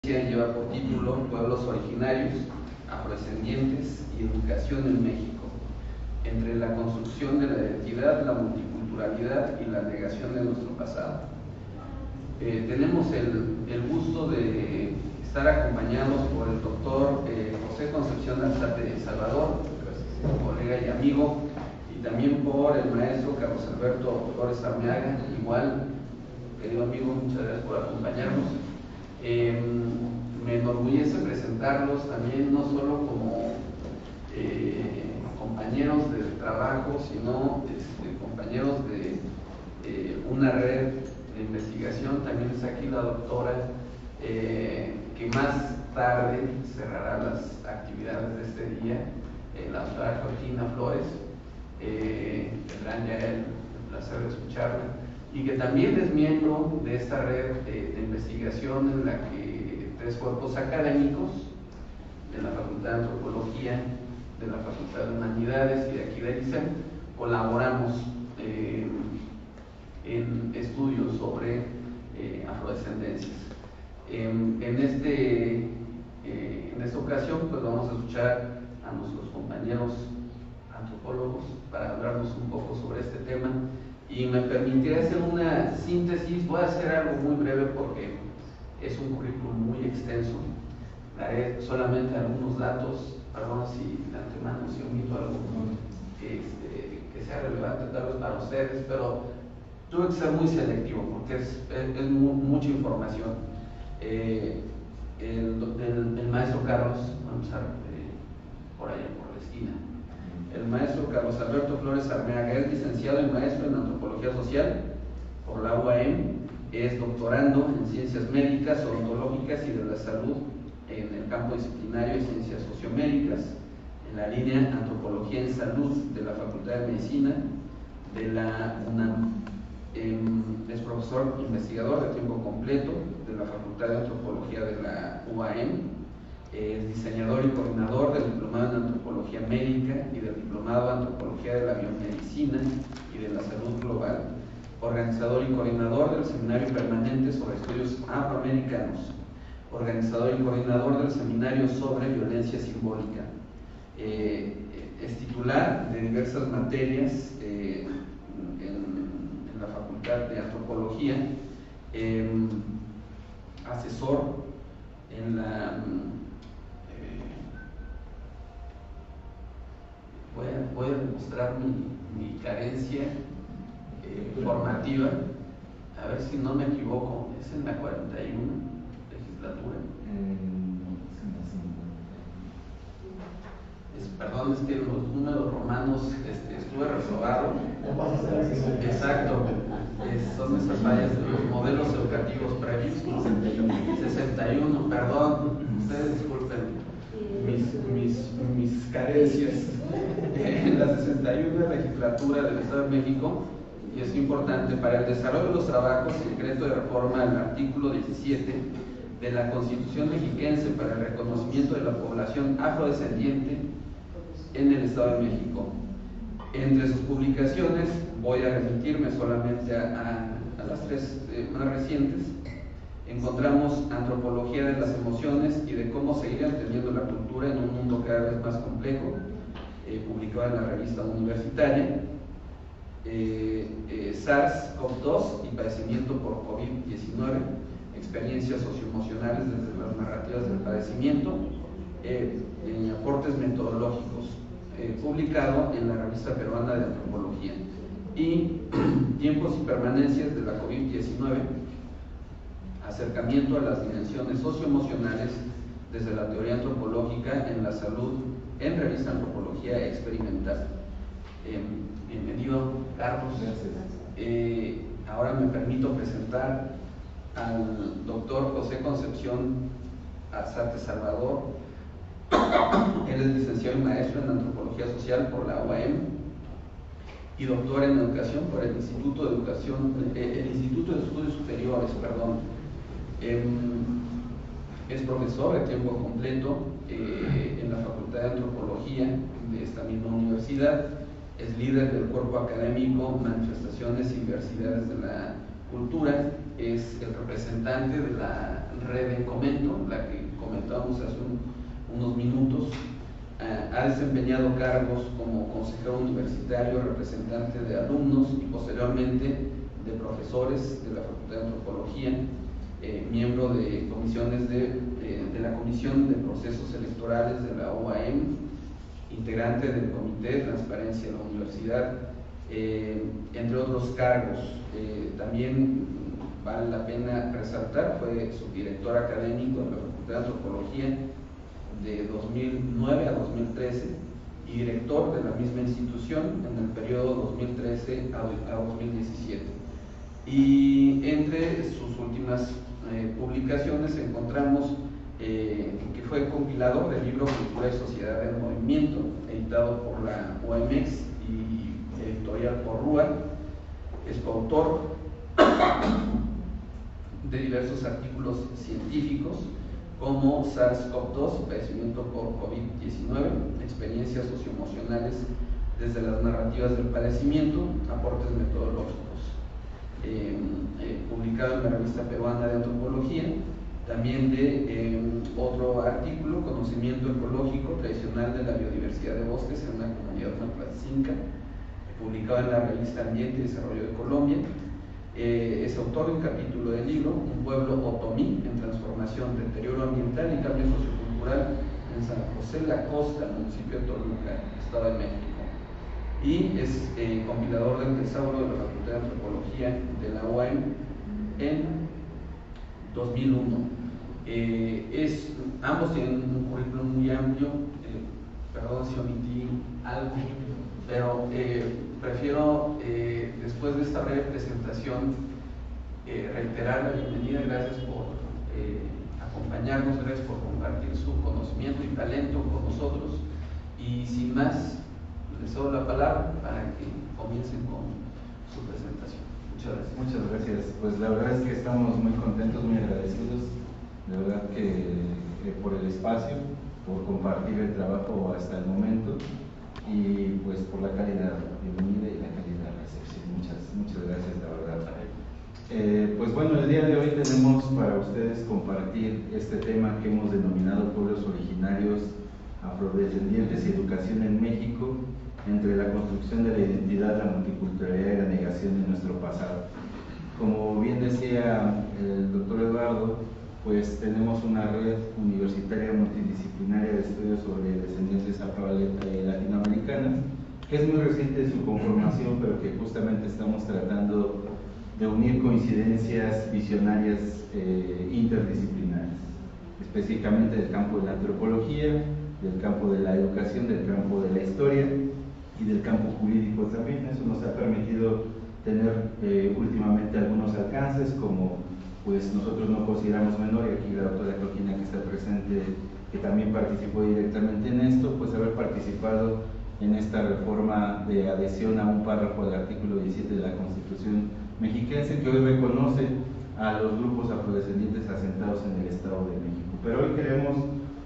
Lleva por título Pueblos Originarios, Afrodescendientes y Educación en México, entre la construcción de la identidad, la multiculturalidad y la negación de nuestro pasado. Tenemos el gusto de estar acompañados por el doctor José Concepción Alzate Salvador, colega y amigo, y también por el maestro Carlos Alberto Flores Armeaga, igual, querido amigo, muchas gracias por acompañarnos. Me enorgullece presentarlos también no solo como compañeros de trabajo, sino compañeros de una red de investigación. También está aquí la doctora que más tarde cerrará las actividades de este día, la doctora Georgina Flores. Tendrán ya el placer de escucharla, y que también es miembro de esta red de investigación en la que tres cuerpos académicos de la Facultad de Antropología, de la Facultad de Humanidades y de aquí de ISEM colaboramos en estudios sobre afrodescendencias. En esta ocasión pues vamos a escuchar a nuestros compañeros antropólogos para hablarnos un poco sobre este tema, y me permitiré hacer una síntesis. Voy a hacer algo muy breve porque es un currículum muy extenso. Daré solamente algunos datos, perdón si de antemano si omito algo que sea relevante tal vez para ustedes, pero tuve que ser muy selectivo porque es mucha información. El maestro Carlos, vamos a por allá por la esquina. El maestro Carlos Alberto Flores Armeaga es licenciado y maestro en Antropología Social por la UAM, es doctorando en Ciencias Médicas, Odontológicas y de la Salud en el campo disciplinario y Ciencias Sociomédicas, en la línea Antropología en Salud de la Facultad de Medicina de la UNAM. Es profesor investigador de tiempo completo de la Facultad de Antropología de la UAM. Es diseñador y coordinador del Diplomado en Antropología Médica y del Diplomado en Antropología de la Biomedicina y de la Salud Global. Organizador y coordinador del Seminario Permanente sobre Estudios Afroamericanos. Organizador y coordinador del Seminario sobre Violencia Simbólica. Es titular de diversas materias en la Facultad de Antropología. Asesor en la... voy a demostrar mi carencia formativa, a ver si no me equivoco, es en la 41 legislatura. Perdón, es que los números romanos estuve reprobado. Exacto, son esas fallas de los modelos educativos previos. 61, perdón, ustedes disculpen mis carencias. En la 61 legislatura del Estado de México, y es importante, para el desarrollo de los trabajos, el decreto de reforma al artículo 17 de la Constitución mexiquense para el reconocimiento de la población afrodescendiente en el Estado de México. Entre sus publicaciones, voy a remitirme solamente a las tres más recientes. Encontramos Antropología de las Emociones y de cómo seguir entendiendo la cultura en un mundo cada vez más complejo, publicado en la revista universitaria. SARS-CoV-2 y padecimiento por COVID-19, experiencias socioemocionales desde las narrativas del padecimiento, aportes metodológicos, publicado en la revista peruana de Antropología. Y tiempos y permanencias de la COVID-19, acercamiento a las dimensiones socioemocionales desde la teoría antropológica en la salud, en revista Antropología Experimental. Bienvenido, Carlos. Ahora me permito presentar al doctor José Concepción Alzate Salvador. Él es licenciado y maestro en Antropología Social por la UAM y doctor en Educación por el Instituto de Estudios Superiores, es profesor de tiempo completo en la Facultad de Antropología de esta misma universidad. Es líder del cuerpo académico Manifestaciones y Diversidades de la Cultura. Es el representante de la red en Comento, la escuchamos hace unos minutos. Ha desempeñado cargos como consejero universitario, representante de alumnos y posteriormente de profesores de la Facultad de Antropología, miembro de comisiones de la Comisión de Procesos Electorales de la UAM, integrante del Comité de Transparencia de la Universidad, entre otros cargos. También vale la pena resaltar, fue subdirector académico de la Facultad de Antropología de 2009 a 2013 y director de la misma institución en el periodo 2013 a 2017. Y entre sus últimas publicaciones encontramos que fue compilador del libro Cultura y Sociedad del Movimiento, editado por la UAMX y editorial por RUA. Es coautor de diversos artículos científicos como SARS-CoV-2, padecimiento por COVID-19, experiencias socioemocionales desde las narrativas del padecimiento, aportes metodológicos. Publicado en la Revista Peruana de Antropología, también de otro artículo, Conocimiento ecológico tradicional de la biodiversidad de bosques en una comunidad maplatzinca, publicado en la Revista Ambiente y Desarrollo de Colombia. Es autor de un capítulo del libro Un pueblo otomí en transformación, deterioro ambiental y cambio sociocultural en San José La Costa, municipio de Toluca, Estado de México. Y es compilador del tesauro de la Facultad de Antropología de la UAM en 2001. Ambos tienen un currículum muy amplio, perdón si omití algo, pero prefiero, después de esta breve presentación, reiterar la bienvenida. Gracias por acompañarnos, gracias por compartir su conocimiento y talento con nosotros. Y sin más, les doy la palabra para que comiencen con su presentación. Muchas gracias. Muchas gracias. Pues la verdad es que estamos muy contentos, muy agradecidos, de verdad que por el espacio, por compartir el trabajo hasta el momento y pues por la calidad bienvenida y la calidad de recepción. Muchas gracias, la verdad. Pues bueno, el día de hoy tenemos para ustedes compartir este tema que hemos denominado Pueblos Originarios, Afrodescendientes y Educación en México, entre la construcción de la identidad, la multiculturalidad y la negación de nuestro pasado. Como bien decía el doctor Eduardo, pues tenemos una red universitaria multidisciplinaria de estudios sobre descendientes afro-latinoamericanas, que es muy reciente en su conformación, pero que justamente estamos tratando de unir coincidencias visionarias interdisciplinarias, específicamente del campo de la antropología, del campo de la educación, del campo de la historia y del campo jurídico también. Eso nos ha permitido tener últimamente algunos alcances, como pues nosotros no consideramos menor, y aquí la doctora Cloquina que está presente, que también participó directamente en esto, pues haber participado en esta reforma de adhesión a un párrafo del artículo 17 de la Constitución mexiquense, que hoy reconoce a los grupos afrodescendientes asentados en el Estado de México. Pero hoy queremos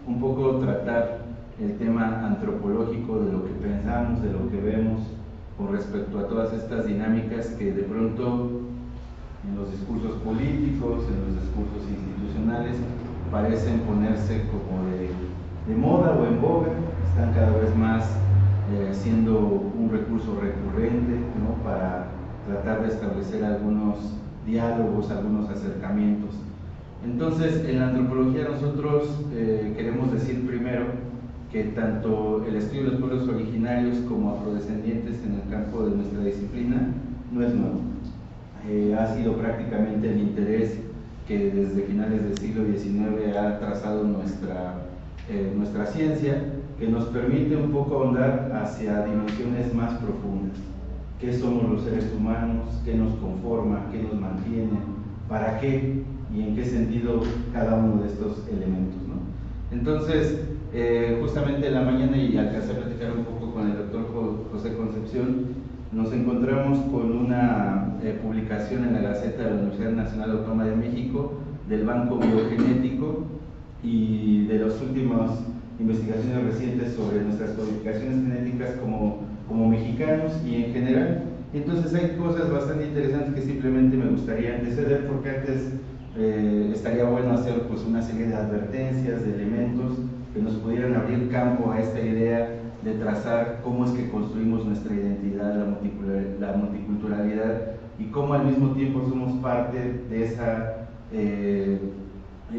un poco tratar el tema antropológico de lo que pensamos, de lo que vemos con respecto a todas estas dinámicas que de pronto en los discursos políticos, en los discursos institucionales, parecen ponerse como de moda o en boga, están cada vez más siendo un recurso recurrente, ¿no?, para tratar de establecer algunos diálogos, algunos acercamientos. Entonces, en la antropología nosotros queremos decir primero que tanto el estudio de los pueblos originarios como afrodescendientes en el campo de nuestra disciplina no es nuevo. Ha sido prácticamente el interés que desde finales del siglo XIX ha trazado nuestra ciencia, que nos permite un poco ahondar hacia dimensiones más profundas. ¿Qué somos los seres humanos? ¿Qué nos conforma? ¿Qué nos mantiene? ¿Para qué? ¿Y en qué sentido cada uno de estos elementos, ¿no? Entonces, justamente en la mañana, y alcancé a platicar un poco con el doctor José Concepción, nos encontramos con una publicación en la Gaceta de la Universidad Nacional Autónoma de México del Banco Biogenético y de las últimas investigaciones recientes sobre nuestras codificaciones genéticas como mexicanos y en general. Entonces hay cosas bastante interesantes que simplemente me gustaría anteceder, porque antes estaría bueno hacer pues una serie de advertencias, de elementos que nos pudieran abrir campo a esta idea de trazar cómo es que construimos nuestra identidad, la multiculturalidad, y cómo al mismo tiempo somos parte de ese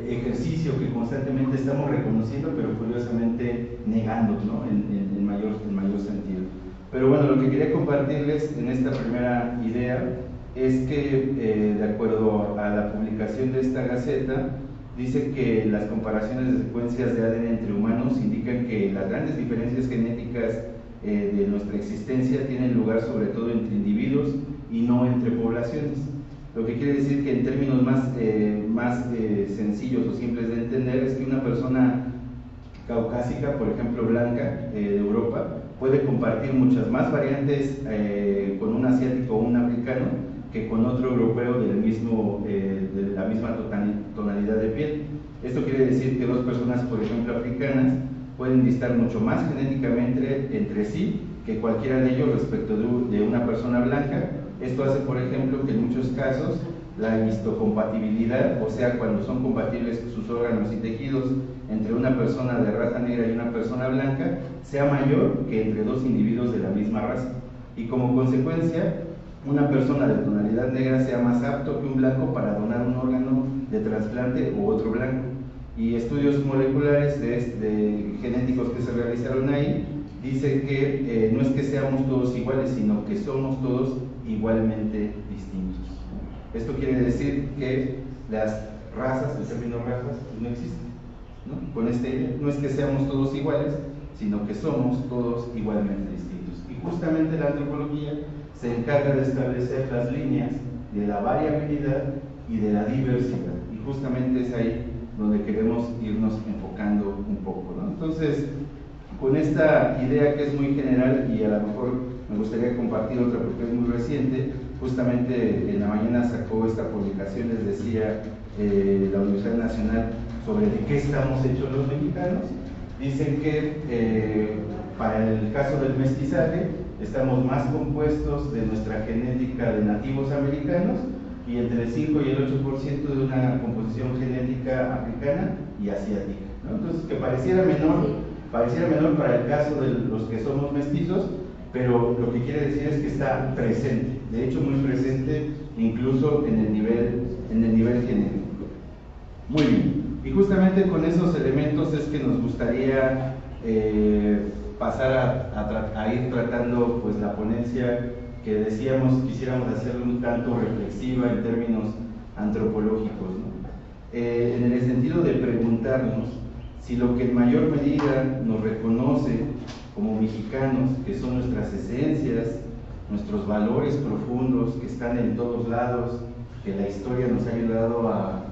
ejercicio que constantemente estamos reconociendo, pero curiosamente negando, ¿no? en mayor sentido. Pero bueno, lo que quería compartirles en esta primera idea es que, de acuerdo a la publicación de esta Gaceta, dice que las comparaciones de secuencias de ADN entre humanos indican que las grandes diferencias genéticas de nuestra existencia tienen lugar sobre todo entre individuos y no entre poblaciones. Lo que quiere decir que en términos más sencillos o simples de entender es que una persona caucásica, por ejemplo blanca, de Europa, puede compartir muchas más variantes con un asiático o un africano que con otro europeo de la misma tonalidad de piel. Esto quiere decir que dos personas, por ejemplo africanas, pueden distar mucho más genéticamente entre sí que cualquiera de ellos respecto de una persona blanca. Esto hace, por ejemplo, que en muchos casos la histocompatibilidad, o sea, cuando son compatibles sus órganos y tejidos entre una persona de raza negra y una persona blanca, sea mayor que entre dos individuos de la misma raza. Y como consecuencia, una persona de tonalidad negra sea más apto que un blanco para donar un órgano de trasplante u otro blanco. Y estudios moleculares de genéticos que se realizaron ahí dicen que no es que seamos todos iguales, sino que somos todos igualmente distintos. Esto quiere decir que las razas, el término razas, no existen, ¿no? Con esta idea, no es que seamos todos iguales, sino que somos todos igualmente distintos. Y justamente la antropología se encarga de establecer las líneas de la variabilidad y de la diversidad. Y justamente es ahí donde queremos irnos enfocando un poco, ¿no? Entonces, con esta idea que es muy general, y a lo mejor me gustaría compartir otra porque es muy reciente, justamente en la mañana sacó esta publicación, les decía, la Universidad Nacional, sobre de qué estamos hechos los mexicanos. Dicen que para el caso del mestizaje estamos más compuestos de nuestra genética de nativos americanos y entre el 5 y el 8% de una composición genética africana y asiática, ¿no? Entonces, que pareciera menor para el caso de los que somos mestizos, pero lo que quiere decir es que está presente, de hecho muy presente incluso en el nivel genético. Muy bien, y justamente con esos elementos es que nos gustaría pasar a ir tratando pues la ponencia que decíamos quisiéramos hacerlo un tanto reflexiva en términos antropológicos, ¿no? En el sentido de preguntarnos si lo que en mayor medida nos reconoce como mexicanos, que son nuestras esencias, nuestros valores profundos que están en todos lados, que la historia nos ha ayudado a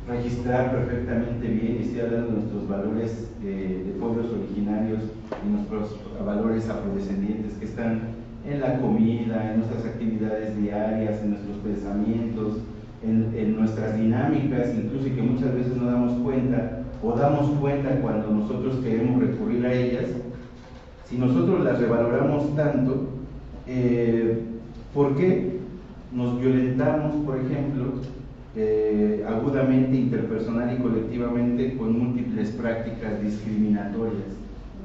registrar perfectamente bien, y estoy hablando de nuestros valores de pueblos originarios y nuestros valores afrodescendientes que están en la comida, en nuestras actividades diarias, en nuestros pensamientos, en nuestras dinámicas, incluso, y que muchas veces no damos cuenta o damos cuenta cuando nosotros queremos recurrir a ellas. Si nosotros las revaloramos tanto, ¿por qué nos violentamos, por ejemplo, agudamente, interpersonal y colectivamente, con múltiples prácticas discriminatorias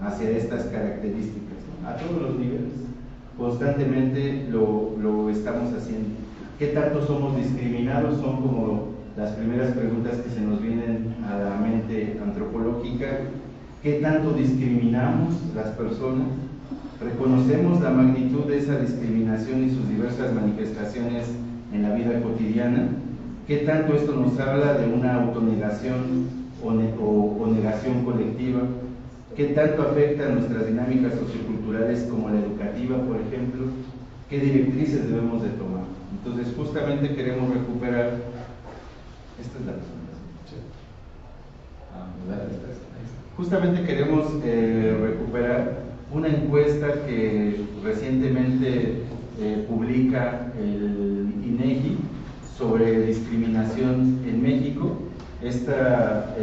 hacia estas características, ¿no? A todos los niveles, constantemente lo estamos haciendo. ¿Qué tanto somos discriminados? Son como las primeras preguntas que se nos vienen a la mente antropológica. ¿Qué tanto discriminamos las personas? ¿Reconocemos la magnitud de esa discriminación y sus diversas manifestaciones en la vida cotidiana? ¿Qué tanto esto nos habla de una autonegación o negación colectiva? ¿Qué tanto afecta a nuestras dinámicas socioculturales como la educativa, por ejemplo? ¿Qué directrices debemos de tomar? Entonces, justamente queremos recuperar. Esta es la presentación. Justamente queremos recuperar una encuesta que recientemente publica el INEGI sobre discriminación en México. Esta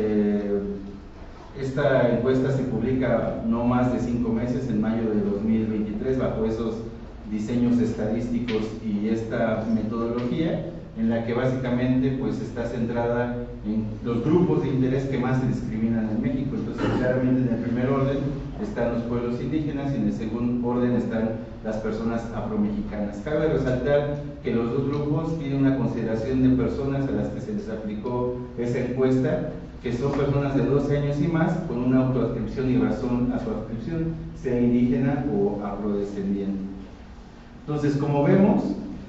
encuesta se publica no más de 5 meses, en mayo de 2023, bajo esos diseños estadísticos y esta metodología, en la que básicamente pues está centrada en los grupos de interés que más se discriminan en México. Entonces claramente en el primer orden están los pueblos indígenas y en el segundo orden están las personas afromexicanas. Cabe resaltar que los dos grupos tienen una consideración de personas a las que se les aplicó esa encuesta, que son personas de 12 años y más con una autoadscripción y razón a su adscripción, sea indígena o afrodescendiente. Entonces, como vemos,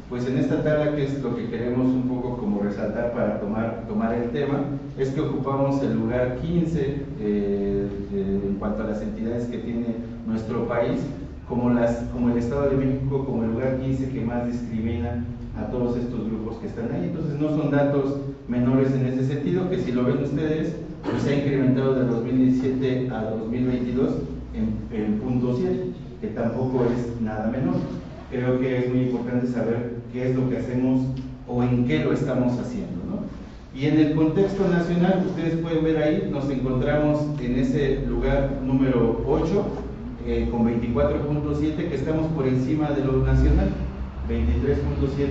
pues en esta tabla, que es lo que queremos un poco como resaltar para tomar el tema, es que ocupamos el lugar 15 en cuanto a las entidades que tiene nuestro país, como el Estado de México, como el lugar 15 que más discrimina a todos estos grupos que están ahí. Entonces no son datos menores en ese sentido, que si lo ven ustedes, pues se ha incrementado de 2017 a 2022 en 0.7, que tampoco es nada menor. Creo que es muy importante saber qué es lo que hacemos o en qué lo estamos haciendo, ¿no? Y en el contexto nacional, ustedes pueden ver ahí, nos encontramos en ese lugar número 8, con 24.7, que estamos por encima de lo nacional. 23.7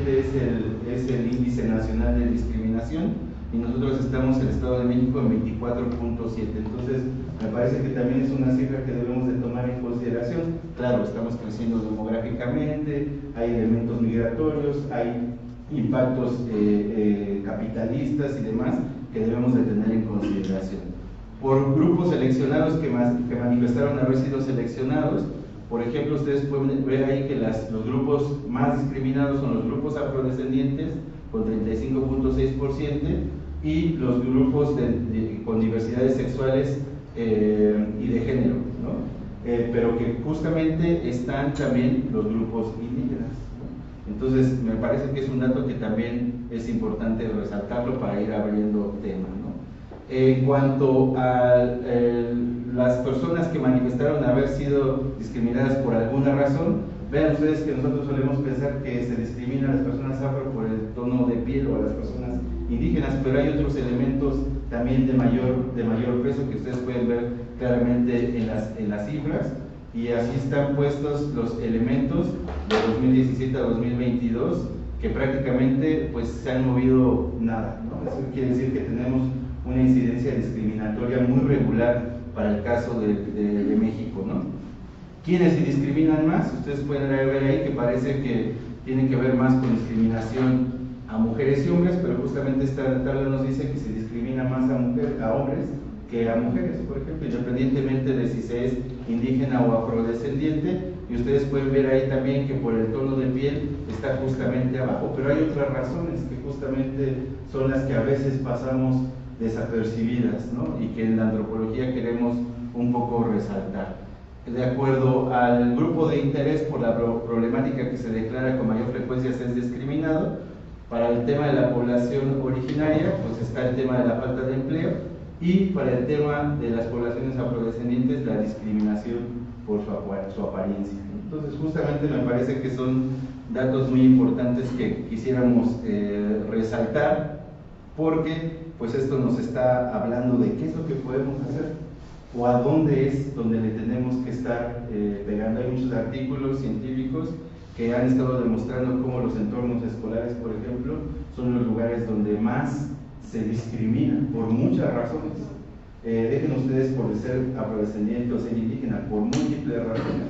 es el índice nacional de discriminación y nosotros estamos en el Estado de México en 24.7. Entonces me parece que también es una cifra que debemos de tomar en consideración. Claro, estamos creciendo demográficamente, hay elementos migratorios, hay impactos capitalistas y demás que debemos de tener en consideración. Por grupos seleccionados que manifestaron haber sido seleccionados, por ejemplo, ustedes pueden ver ahí que los grupos más discriminados son los grupos afrodescendientes con 35.6% y los grupos con diversidades sexuales y de género, ¿no? Pero que justamente están también los grupos indígenas, ¿no? Entonces me parece que es un dato que también es importante resaltarlo para ir abriendo tema, ¿no? En cuanto a las personas que manifestaron haber sido discriminadas por alguna razón, vean ustedes que nosotros solemos pensar que se discrimina a las personas afro por el tono de piel o a las personas indígenas, pero hay otros elementos también de mayor peso que ustedes pueden ver claramente en las cifras, y así están puestos los elementos de 2017 a 2022 que prácticamente pues se han movido nada, ¿no? Eso quiere decir que tenemos una incidencia discriminatoria muy regular para el caso de México, ¿no? ¿Quiénes se discriminan más? Ustedes pueden ver ahí que parece que tienen que ver más con discriminación a mujeres y hombres, pero justamente esta tabla nos dice que se discrimina más a hombres que a mujeres, por ejemplo, independientemente de si se es indígena o afrodescendiente. Y ustedes pueden ver ahí también que por el tono de piel está justamente abajo, pero hay otras razones que justamente son las que a veces pasamos desapercibidas, ¿no? Y que en la antropología queremos un poco resaltar. De acuerdo al grupo de interés por la problemática que se declara con mayor frecuencia se es discriminado, para el tema de la población originaria, pues está el tema de la falta de empleo, y para el tema de las poblaciones afrodescendientes, la discriminación por su apariencia. Entonces, justamente me parece que son datos muy importantes que quisiéramos resaltar, porque pues esto nos está hablando de qué es lo que podemos hacer o a dónde es donde le tenemos que estar pegando. Hay muchos artículos científicos que han estado demostrando cómo los entornos escolares, por ejemplo, son los lugares donde más se discriminan por muchas razones. Dejen ustedes por ser afrodescendiente o ser indígena, por múltiples razones,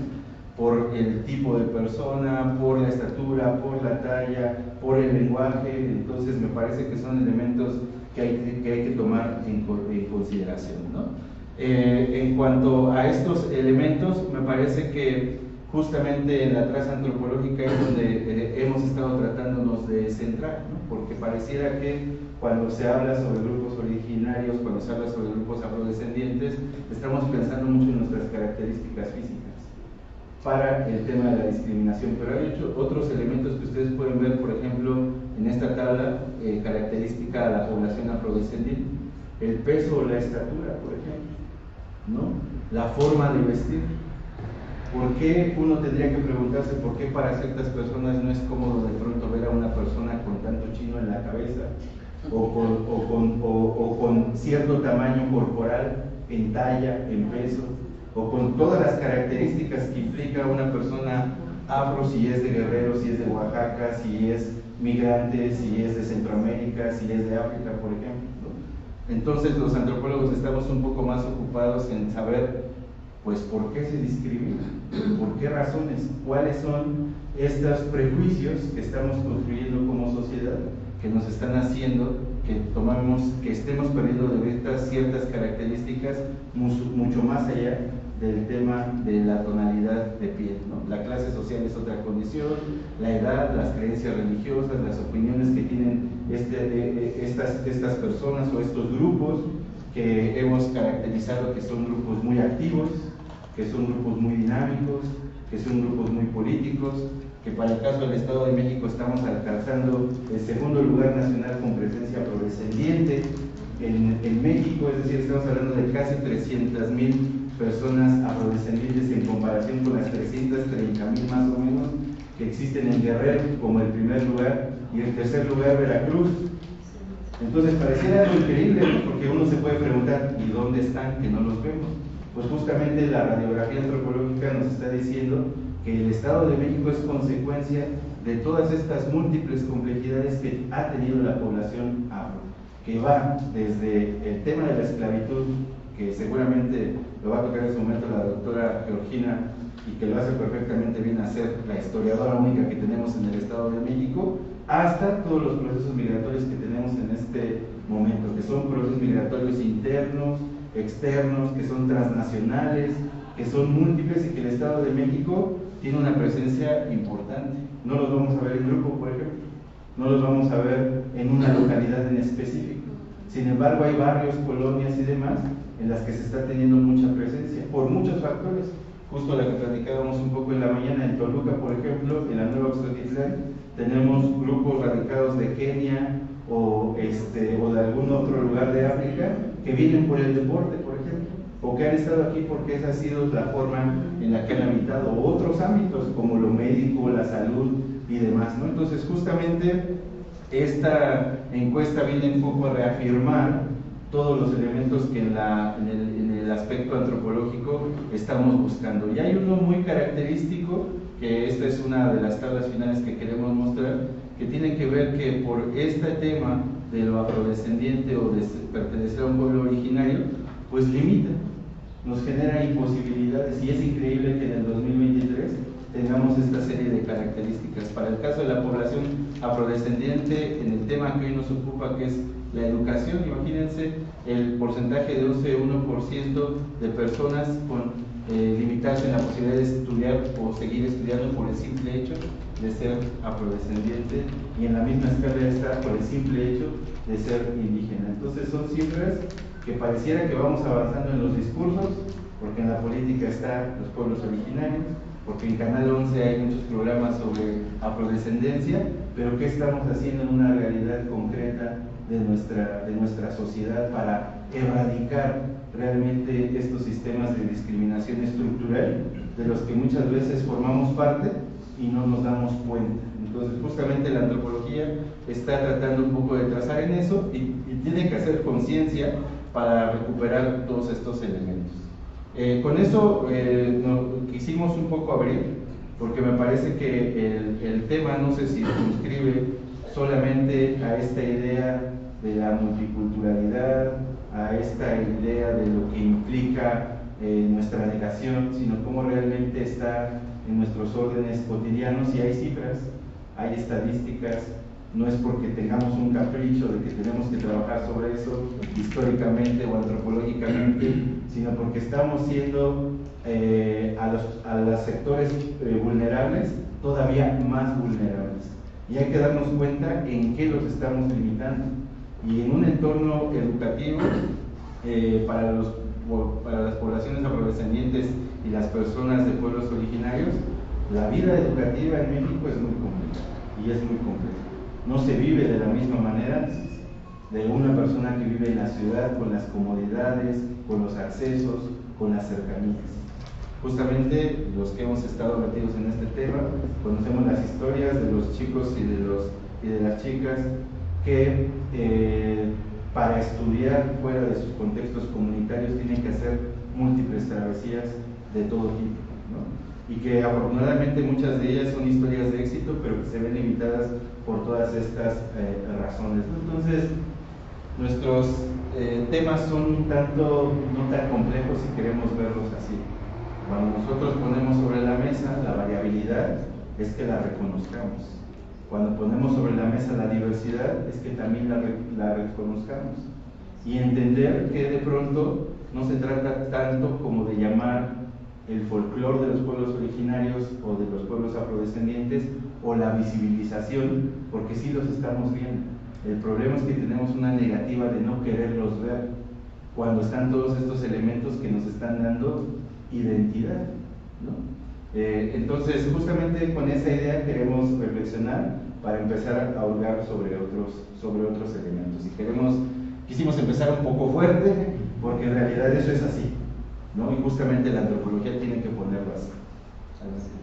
por el tipo de persona, por la estatura, por la talla, por el lenguaje. Entonces me parece que son elementos que hay que tomar en consideración, ¿no? En cuanto a estos elementos, me parece que justamente en la traza antropológica es donde hemos estado tratándonos de centrar, ¿no? Porque pareciera que cuando se habla sobre grupos originarios, cuando se habla sobre grupos afrodescendientes, estamos pensando mucho en nuestras características físicas para el tema de la discriminación, pero hay otros elementos que ustedes pueden ver, por ejemplo, en esta tabla característica a la población afrodescendiente: el peso o la estatura, por ejemplo, ¿no? La forma de vestir. ¿Por qué uno tendría que preguntarse por qué para ciertas personas no es cómodo de pronto ver a una persona con tanto chino en la cabeza o con cierto tamaño corporal en talla, en peso, o con todas las características que implica una persona afro, si es de Guerrero, si es de Oaxaca, si es migrantes, si es de Centroamérica, si es de África, por ejemplo, ¿no? Entonces los antropólogos estamos un poco más ocupados en saber, pues, por qué se discrimina, por qué razones, cuáles son estos prejuicios que estamos construyendo como sociedad, que nos están haciendo que estemos perdiendo de vista ciertas características mucho más allá del tema de la tonalidad de piel, ¿no? La clase social es otra condición, la edad, las creencias religiosas, las opiniones que tienen estas personas o estos grupos que hemos caracterizado que son grupos muy activos, que son grupos muy dinámicos, que son grupos muy políticos, que para el caso del Estado de México estamos alcanzando el segundo lugar nacional con presencia afrodescendiente en México, es decir, estamos hablando de casi 300,000 personas afrodescendientes en comparación con las 330,000 más o menos que existen en Guerrero como el primer lugar, y en tercer lugar Veracruz. Entonces pareciera algo increíble, ¿no? Porque uno se puede preguntar, ¿y dónde están que no los vemos? Pues justamente la radiografía antropológica nos está diciendo que el Estado de México es consecuencia de todas estas múltiples complejidades que ha tenido la población afro, que va desde el tema de la esclavitud, que seguramente lo va a tocar en su momento la doctora Georgina, y que lo hace perfectamente bien hacer la historiadora única que tenemos en el Estado de México, hasta todos los procesos migratorios que tenemos en este momento, que son procesos migratorios internos, externos, que son transnacionales, que son múltiples, y que el Estado de México tiene una presencia importante. No los vamos a ver en grupo, por ejemplo, no los vamos a ver en una localidad en específico. Sin embargo, hay barrios, colonias y demás en las que se está teniendo mucha presencia, por muchos factores. Justo la que platicábamos un poco en la mañana, en Toluca, por ejemplo, en la Nueva Oxotitlán, tenemos grupos radicados de Kenia o de algún otro lugar de África que vienen por el deporte, por ejemplo, o que han estado aquí porque esa ha sido la forma en la que han habitado, o otros ámbitos como lo médico, la salud y demás, ¿no? Entonces, justamente esta encuesta viene un poco a reafirmar todos los elementos que en el aspecto antropológico estamos buscando. Y hay uno muy característico, que esta es una de las tablas finales que queremos mostrar, que tiene que ver que por este tema de lo afrodescendiente o de pertenecer a un pueblo originario, pues limita, nos genera imposibilidades, y es increíble que en el 2023 tengamos esta serie de características. Para el caso de la población afrodescendiente, en el tema que hoy nos ocupa, que es la educación, imagínense el porcentaje de 11,1% de personas con limitadas en la posibilidad de estudiar o seguir estudiando por el simple hecho de ser afrodescendiente, y en la misma escala está por el simple hecho de ser indígena. Entonces son cifras que pareciera que vamos avanzando en los discursos, porque en la política están los pueblos originarios, porque en Canal 11 hay muchos programas sobre afrodescendencia, pero ¿qué estamos haciendo en una realidad concreta de nuestra sociedad para erradicar realmente estos sistemas de discriminación estructural de los que muchas veces formamos parte y no nos damos cuenta? Entonces, justamente la antropología está tratando un poco de trazar en eso, y tiene que hacer conciencia para recuperar todos estos elementos. Con eso nos quisimos un poco abrir, porque me parece que el tema no se circunscribe solamente a esta idea de la multiculturalidad, a esta idea de lo que implica nuestra negación, sino cómo realmente está en nuestros órdenes cotidianos, y hay cifras, hay estadísticas. No es porque tengamos un capricho de que tenemos que trabajar sobre eso históricamente o antropológicamente, sino porque estamos siendo a los sectores vulnerables todavía más vulnerables, y hay que darnos cuenta en qué los estamos limitando. Y en un entorno educativo para las poblaciones afrodescendientes y las personas de pueblos originarios, la vida educativa en México es muy compleja, y es muy compleja. No se vive de la misma manera de una persona que vive en la ciudad, con las comodidades, con los accesos, con las cercanías. Justamente los que hemos estado metidos en este tema conocemos las historias de los chicos y de las chicas que para estudiar fuera de sus contextos comunitarios tienen que hacer múltiples travesías de todo tipo, ¿no? Y que afortunadamente muchas de ellas son historias de éxito, pero que se ven limitadas por todas estas razones, ¿no? Entonces, nuestros temas son un tanto no tan complejos si queremos verlos así. Cuando nosotros ponemos sobre la mesa la variabilidad, es que la reconozcamos. Cuando ponemos sobre la mesa la diversidad, es que también la reconozcamos. Y entender que de pronto no se trata tanto como de llamar el folclore de los pueblos originarios o de los pueblos afrodescendientes o la visibilización, porque sí los estamos viendo. El problema es que tenemos una negativa de no quererlos ver cuando están todos estos elementos que nos están dando identidad, ¿no? Entonces, justamente con esa idea queremos reflexionar para empezar a hurgar sobre otros elementos. Y quisimos empezar un poco fuerte, porque en realidad eso es así, ¿no? Y justamente la antropología tiene que ponerlo así.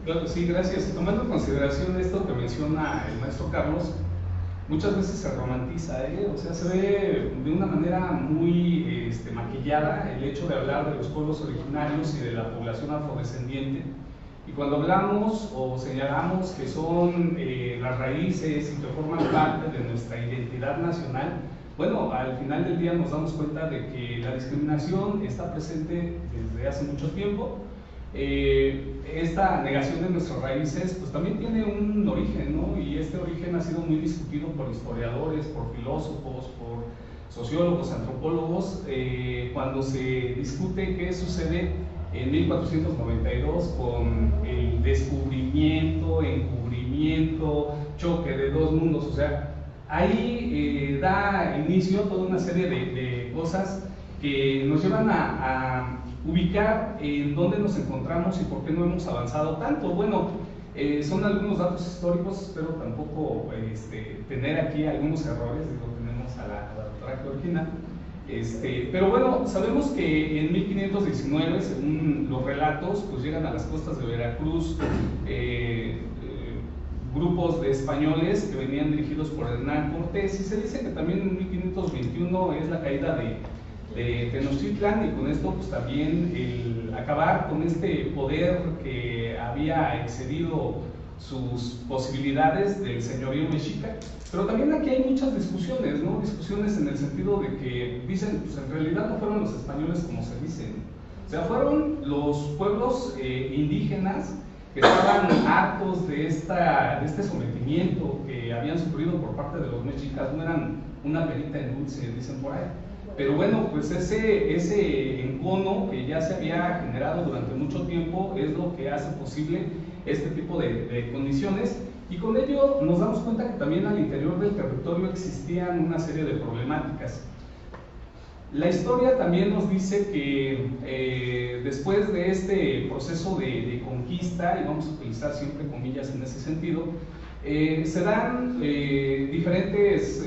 Claro, sí, gracias. Tomando en consideración esto que menciona el maestro Carlos, muchas veces se romantiza, o sea, se ve de una manera muy maquillada el hecho de hablar de los pueblos originarios y de la población afrodescendiente. Y cuando hablamos o señalamos que son las raíces y que forman parte de nuestra identidad nacional, bueno, al final del día nos damos cuenta de que la discriminación está presente desde hace mucho tiempo. Esta negación de nuestras raíces pues también tiene un origen, ¿no? Y este origen ha sido muy discutido por historiadores, por filósofos, por sociólogos, antropólogos, cuando se discute qué sucede en 1492 con el descubrimiento, encubrimiento, choque de dos mundos. O sea, ahí da inicio toda una serie de cosas que nos llevan a ubicar en dónde nos encontramos y por qué no hemos avanzado tanto. Bueno, son algunos datos históricos, espero tampoco tener aquí algunos errores, digo, tenemos a la doctora Georgina. Pero bueno, sabemos que en 1519, según los relatos, pues llegan a las costas de Veracruz grupos de españoles que venían dirigidos por Hernán Cortés, y se dice que también en 1521 es la caída de Tenochtitlan, y con esto pues también el acabar con este poder que había excedido sus posibilidades del señorío mexica. Pero también aquí hay muchas discusiones, ¿no? Discusiones en el sentido de que dicen, pues en realidad no fueron los españoles como se dicen, o sea, fueron los pueblos indígenas que estaban hartos de este sometimiento que habían sufrido por parte de los mexicas. No eran una perita en dulce, dicen por ahí. Pero bueno, pues ese encono que ya se había generado durante mucho tiempo es lo que hace posible este tipo de condiciones, y con ello nos damos cuenta que también al interior del territorio existían una serie de problemáticas. La historia también nos dice que después de este proceso de conquista, y vamos a utilizar siempre comillas en ese sentido, se dan diferentes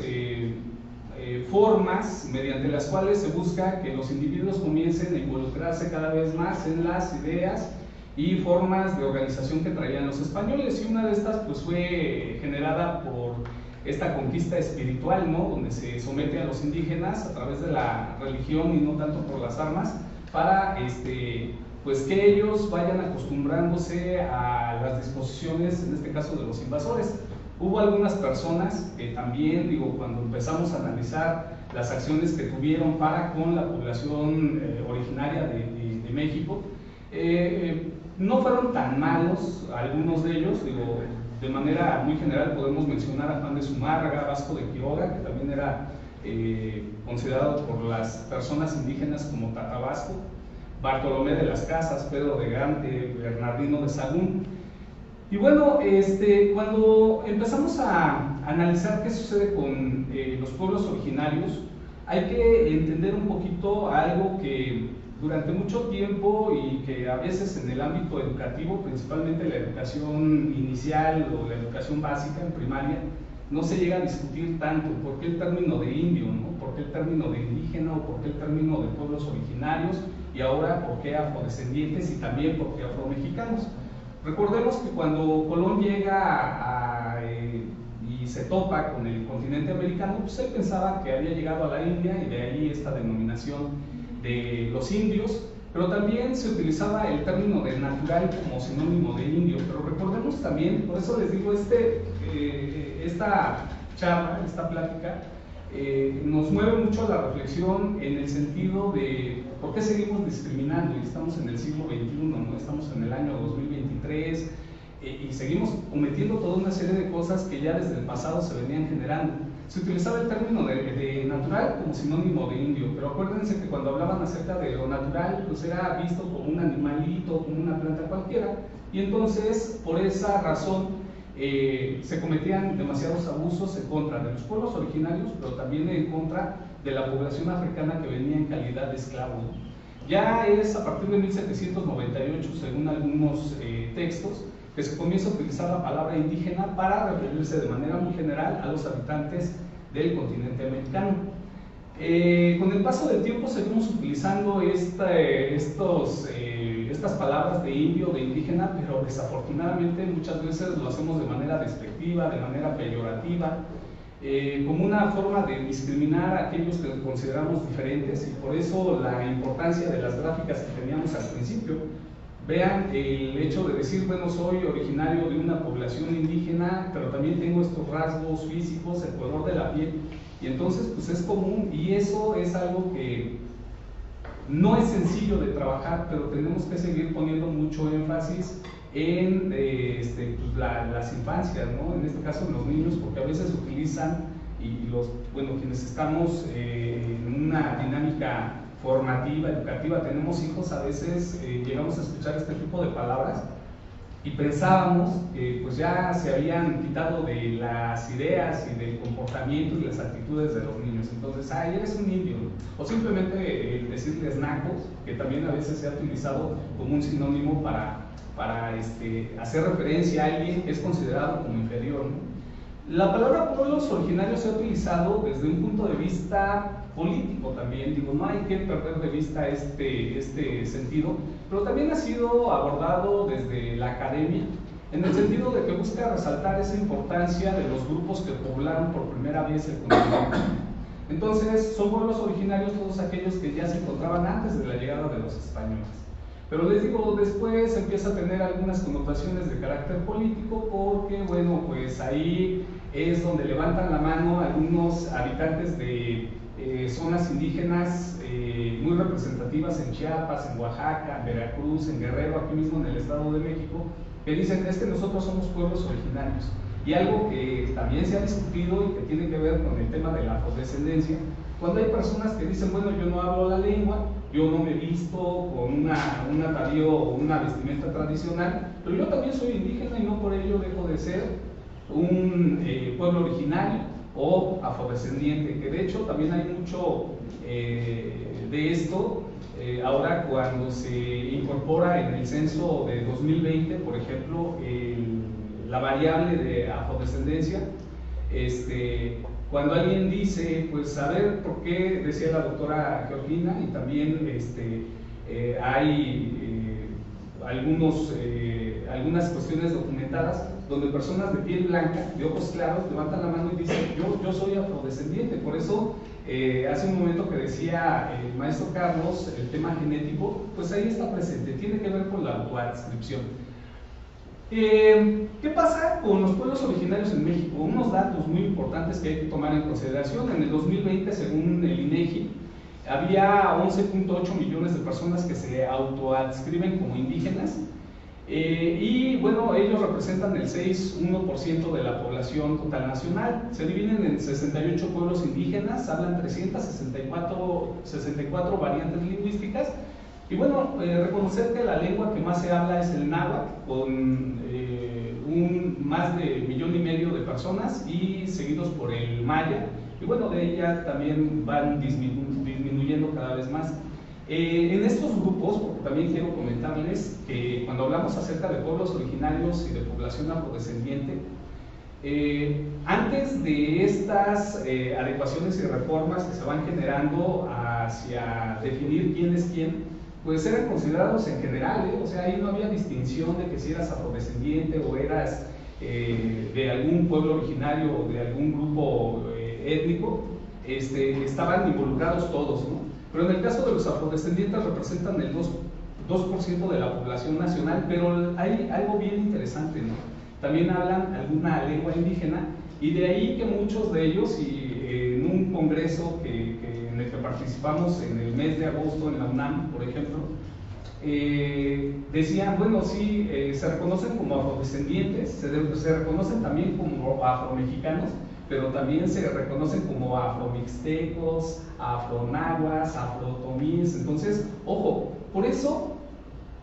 formas mediante las cuales se busca que los individuos comiencen a involucrarse cada vez más en las ideas y formas de organización que traían los españoles, y una de estas pues fue generada por esta conquista espiritual, ¿no? Donde se somete a los indígenas a través de la religión y no tanto por las armas, para pues que ellos vayan acostumbrándose a las disposiciones, en este caso de los invasores. Hubo algunas personas que también, digo, cuando empezamos a analizar las acciones que tuvieron para con la población originaria de México, no fueron tan malos algunos de ellos. Digo, de manera muy general podemos mencionar a Juan de Zumárraga, Vasco de Quiroga, que también era considerado por las personas indígenas como Tatabasco, Bartolomé de las Casas, Pedro de Gante, Bernardino de Sahagún. Y bueno, cuando empezamos a analizar qué sucede con los pueblos originarios, hay que entender un poquito algo que durante mucho tiempo, y que a veces en el ámbito educativo, principalmente la educación inicial o la educación básica en primaria, no se llega a discutir tanto. ¿Por qué el término de indio, ¿no? ¿Por qué el término de indígena, o por qué el término de pueblos originarios, y ahora por qué afrodescendientes, y también por qué afromexicanos? Recordemos que cuando Colón llega y se topa con el continente americano, pues él pensaba que había llegado a la India, y de ahí esta denominación de los indios, pero también se utilizaba el término de natural como sinónimo de indio. Pero recordemos también, por eso les digo, esta charla, esta plática, nos mueve mucho la reflexión en el sentido de por qué seguimos discriminando y estamos en el siglo XXI, ¿no? Estamos en el año 2023 y seguimos cometiendo toda una serie de cosas que ya desde el pasado se venían generando. Se utilizaba el término de natural como sinónimo de indio, pero acuérdense que cuando hablaban acerca de lo natural, pues era visto como un animalito, como una planta cualquiera, y entonces por esa razón se cometían demasiados abusos en contra de los pueblos originarios, pero también en contra de la población africana que venía en calidad de esclavo. Ya es a partir de 1798, según algunos textos, que se comienza a utilizar la palabra indígena para referirse de manera muy general a los habitantes del continente americano. Con el paso del tiempo seguimos utilizando estas palabras de indio, de indígena, pero desafortunadamente muchas veces lo hacemos de manera despectiva, de manera peyorativa, como una forma de discriminar a aquellos que consideramos diferentes, y por eso la importancia de las gráficas que teníamos al principio. Vean el hecho de decir, bueno, soy originario de una población indígena, pero también tengo estos rasgos físicos, el color de la piel, y entonces pues es común, y eso es algo que no es sencillo de trabajar, pero tenemos que seguir poniendo mucho énfasis en pues las infancias, ¿no? En este caso en los niños, porque a veces utilizan, y quienes estamos en una dinámica formativa, educativa, tenemos hijos, a veces llegamos a escuchar este tipo de palabras y pensábamos que pues ya se habían quitado de las ideas y del comportamiento y las actitudes de los niños. Entonces, ay, eres un indio, o simplemente decirles nacos, que también a veces se ha utilizado como un sinónimo para hacer referencia a alguien que es considerado como inferior, ¿no? La palabra pueblos originarios se ha utilizado desde un punto de vista político también, digo, no hay que perder de vista este sentido, pero también ha sido abordado desde la academia, en el sentido de que busca resaltar esa importancia de los grupos que poblaron por primera vez el continente. Entonces, son pueblos originarios todos aquellos que ya se encontraban antes de la llegada de los españoles. Pero les digo, después empieza a tener algunas connotaciones de carácter político, porque, bueno, pues ahí es donde levantan la mano algunos habitantes de zonas indígenas muy representativas en Chiapas, en Oaxaca, en Veracruz, en Guerrero, aquí mismo en el Estado de México, que dicen es que nosotros somos pueblos originarios. Y algo que también se ha discutido y que tiene que ver con el tema de la afrodescendencia, cuando hay personas que dicen, bueno, yo no hablo la lengua, yo no me visto con un atavío o una vestimenta tradicional, pero yo también soy indígena y no por ello dejo de ser un pueblo originario o afrodescendiente, que de hecho también hay mucho de esto ahora cuando se incorpora en el censo de 2020, por ejemplo, la variable de afrodescendencia. Cuando alguien dice, pues a ver, ¿por qué? Decía la doctora Georgina, y también hay algunas cuestiones documentadas donde personas de piel blanca, de ojos claros, levantan la mano y dicen, yo soy afrodescendiente. Por eso, hace un momento que decía el maestro Carlos, el tema genético, pues ahí está presente, tiene que ver con la autoadscripción. ¿Qué pasa con los pueblos originarios en México? Unos datos muy importantes que hay que tomar en consideración. En el 2020, según el INEGI, había 11.8 millones de personas que se autoadscriben como indígenas, y bueno, ellos representan el 6,1% de la población total nacional. Se dividen en 68 pueblos indígenas, hablan 364 variantes lingüísticas. Y bueno, reconocer que la lengua que más se habla es el náhuatl, con más de 1,5 millones de personas, y seguidos por el maya, y bueno, de ella también van disminuyendo cada vez más. En estos grupos, porque también quiero comentarles que cuando hablamos acerca de pueblos originarios y de población afrodescendiente, antes de estas adecuaciones y reformas que se van generando hacia definir quién es quién, pues eran considerados en general, o sea, ahí no había distinción de que si eras afrodescendiente o eras de algún pueblo originario o de algún grupo étnico, estaban involucrados todos, ¿no? Pero en el caso de los afrodescendientes representan el 2% de la población nacional, pero hay algo bien interesante, ¿no? También hablan alguna lengua indígena, Y de ahí que muchos de ellos, y en un congreso en el que participamos en el mes de agosto en la UNAM, por ejemplo, decían, bueno, sí, se reconocen como afrodescendientes, se reconocen también como afromexicanos, pero también se reconocen como afromixtecos, afronahuas, afrotomíes. Entonces, ojo, por eso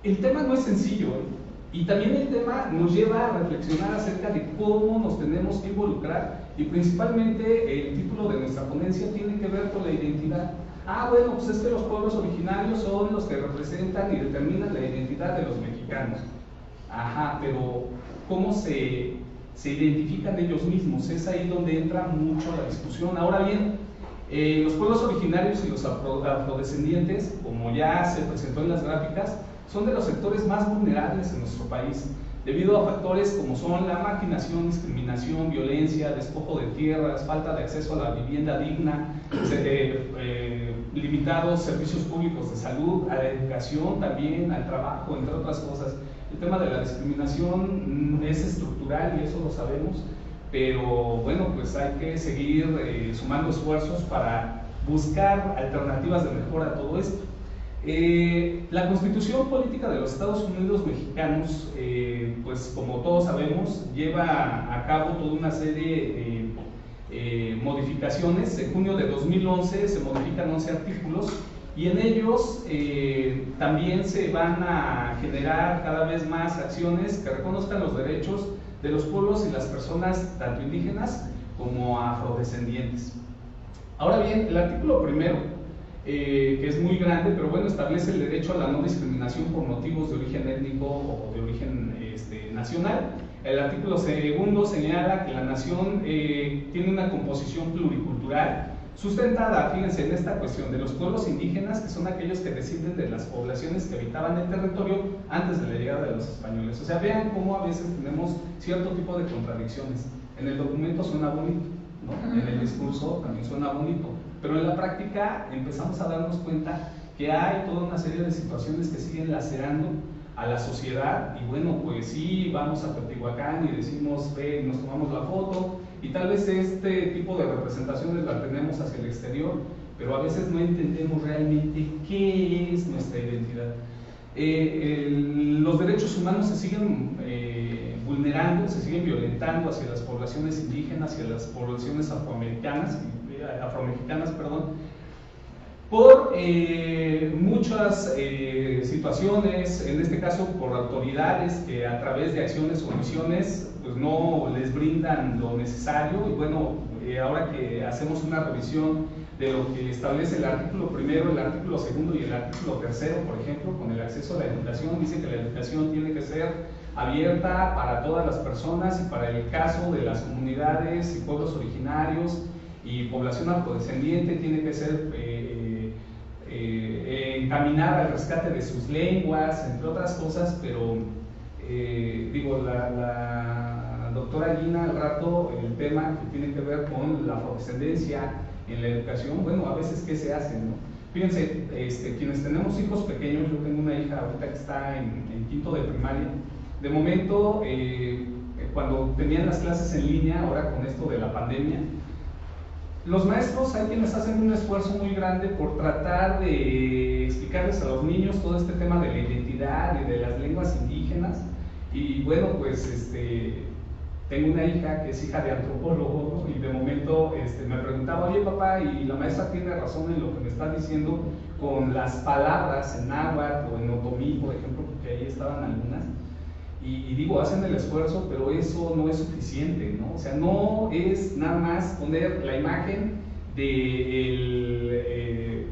el tema no es sencillo, y también el tema nos lleva a reflexionar acerca de cómo nos tenemos que involucrar, y principalmente el título de nuestra ponencia tiene que ver con la identidad. Bueno, pues es que los pueblos originarios son los que representan y determinan la identidad de los mexicanos. Ajá, pero ¿cómo se identifican ellos mismos? Es ahí donde entra mucho la discusión. Ahora bien, los pueblos originarios y los afrodescendientes, como ya se presentó en las gráficas, son de los sectores más vulnerables en nuestro país, debido a factores como son la marginación, discriminación, violencia, despojo de tierras, falta de acceso a la vivienda digna, limitados servicios públicos de salud, a la educación también, al trabajo, entre otras cosas. El tema de la discriminación es estructural y eso lo sabemos, pero bueno, pues hay que seguir sumando esfuerzos para buscar alternativas de mejora a todo esto. La Constitución Política de los Estados Unidos Mexicanos, pues como todos sabemos, lleva a cabo toda una serie de modificaciones. En junio de 2011 se modifican 11 artículos y en ellos también se van a generar cada vez más acciones que reconozcan los derechos de los pueblos y las personas tanto indígenas como afrodescendientes. Ahora bien, el artículo primero, que es muy grande, pero bueno, establece el derecho a la no discriminación por motivos de origen étnico o de origen nacional. El artículo segundo señala que la nación tiene una composición pluricultural sustentada, fíjense, en esta cuestión de los pueblos indígenas, que son aquellos que descienden de las poblaciones que habitaban el territorio antes de la llegada de los españoles. O sea, vean cómo a veces tenemos cierto tipo de contradicciones. En el documento suena bonito, ¿no? En el discurso también suena bonito, pero en la práctica empezamos a darnos cuenta que hay toda una serie de situaciones que siguen lacerando a la sociedad. Y bueno, pues sí, vamos a Teotihuacán y decimos, ve, nos tomamos la foto, y tal vez este tipo de representaciones la tenemos hacia el exterior, pero a veces no entendemos realmente qué es nuestra identidad. Los derechos humanos se siguen vulnerando, se siguen violentando hacia las poblaciones indígenas, hacia las poblaciones afromexicanas, por muchas situaciones, en este caso por autoridades que a través de acciones o omisiones pues no les brindan lo necesario. Y bueno, ahora que hacemos una revisión de lo que establece el artículo primero, el artículo segundo y el artículo tercero, por ejemplo, con el acceso a la educación, dice que la educación tiene que ser abierta para todas las personas, y para el caso de las comunidades y pueblos originarios y población afrodescendiente tiene que ser encaminada al rescate de sus lenguas, entre otras cosas. Pero digo, la doctora Gina al rato, el tema que tiene que ver con la afrodescendencia en la educación, bueno, a veces ¿qué se hace, no? Fíjense, quienes tenemos hijos pequeños, yo tengo una hija ahorita que está en quinto de primaria. De momento, cuando tenían las clases en línea, ahora con esto de la pandemia, los maestros hay quienes hacen un esfuerzo muy grande por tratar de explicarles a los niños todo este tema de la identidad y de las lenguas indígenas. Y bueno, pues tengo una hija que es hija de antropólogo, ¿no? Y de momento me preguntaba, oye papá, y la maestra tiene razón en lo que me está diciendo con las palabras en náhuatl o en otomí, por ejemplo, porque ahí estaban algunas. Y digo, hacen el esfuerzo, pero eso no es suficiente, ¿no? O sea, no es nada más poner la imagen del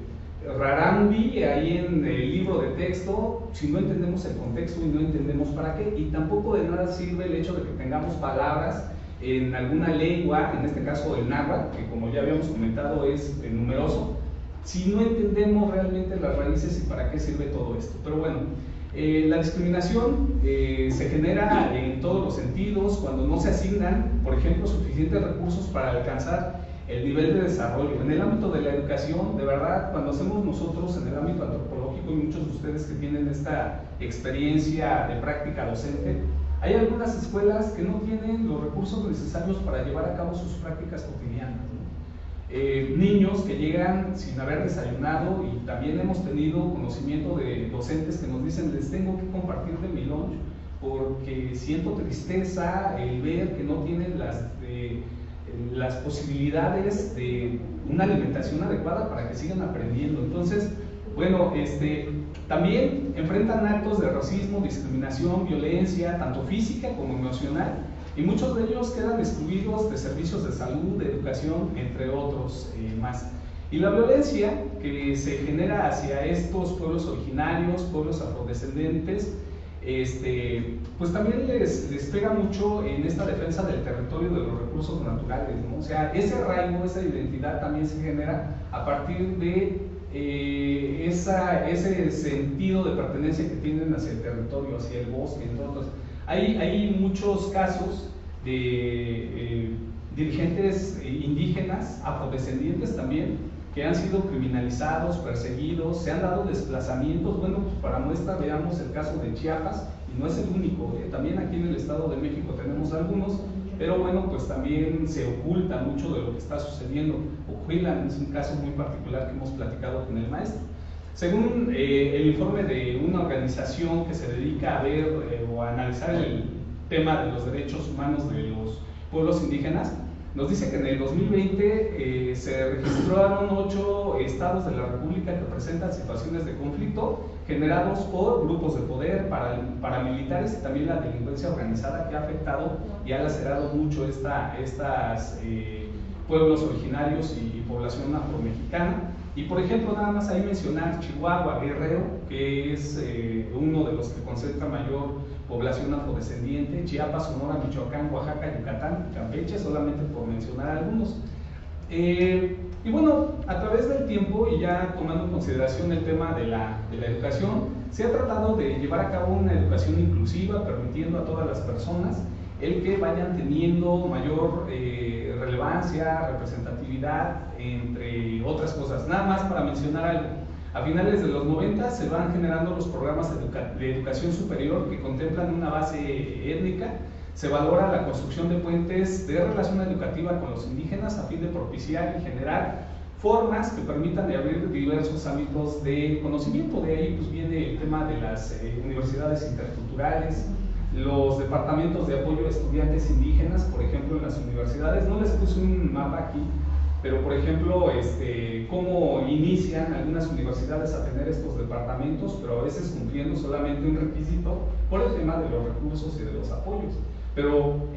Rarámuri ahí en el libro de texto, si no entendemos el contexto y no entendemos para qué. Y tampoco de nada sirve el hecho de que tengamos palabras en alguna lengua, en este caso el náhuatl, que como ya habíamos comentado es numeroso, si no entendemos realmente las raíces y para qué sirve todo esto. Pero bueno, la discriminación se genera en todos los sentidos cuando no se asignan, por ejemplo, suficientes recursos para alcanzar el nivel de desarrollo. En el ámbito de la educación, de verdad, cuando hacemos nosotros en el ámbito antropológico, y muchos de ustedes que tienen esta experiencia de práctica docente, Hay algunas escuelas que no tienen los recursos necesarios para llevar a cabo sus prácticas cotidianas, ¿no? Niños que llegan sin haber desayunado, y también hemos tenido conocimiento de docentes que nos dicen: les tengo que compartir de mi lunch porque siento tristeza el ver que no tienen las posibilidades de una alimentación adecuada para que sigan aprendiendo. Entonces, bueno, también enfrentan actos de racismo, discriminación, violencia, tanto física como emocional, y muchos de ellos quedan excluidos de servicios de salud, de educación, entre otros más. Y la violencia que se genera hacia estos pueblos originarios, pueblos afrodescendentes, pues también les pega mucho en esta defensa del territorio, de los recursos naturales, ¿no? O sea, ese arraigo, esa identidad también se genera a partir de ese sentido de pertenencia que tienen hacia el territorio, hacia el bosque. Entonces, hay muchos casos de dirigentes indígenas, afrodescendientes también, que han sido criminalizados, perseguidos, se han dado desplazamientos. Bueno, pues para muestra veamos el caso de Chiapas, y no es el único, también aquí en el Estado de México tenemos algunos, pero bueno, pues también se oculta mucho de lo que está sucediendo. Ojuelan es un caso muy particular que hemos platicado con el maestro. Según el informe de una organización que se dedica a ver o a analizar el tema de los derechos humanos de los pueblos indígenas, nos dice que en el 2020 se registraron 8 estados de la República que presentan situaciones de conflicto generados por grupos de poder, paramilitares, y también la delincuencia organizada, que ha afectado y ha lacerado mucho estos pueblos originarios y población afromexicana. Y por ejemplo, nada más ahí mencionar Chihuahua, Guerrero, que es uno de los que concentra mayor población afrodescendiente, Chiapas, Sonora, Michoacán, Oaxaca, Yucatán, Campeche, solamente por mencionar algunos. Y bueno, a través del tiempo, y ya tomando en consideración el tema de la educación, se ha tratado de llevar a cabo una educación inclusiva, permitiendo a todas las personas el que vayan teniendo mayor relevancia, representatividad, entre otras cosas. Nada más para mencionar algo: a finales de los 90 se van generando los programas de educación superior que contemplan una base étnica. Se valora la construcción de puentes de relación educativa con los indígenas a fin de propiciar y generar formas que permitan abrir diversos ámbitos de conocimiento. De ahí pues viene el tema de las universidades interculturales, los departamentos de apoyo a estudiantes indígenas, por ejemplo, en las universidades. No les puse un mapa aquí, pero por ejemplo, cómo inician algunas universidades a tener estos departamentos, pero a veces cumpliendo solamente un requisito por el tema de los recursos y de los apoyos. Pero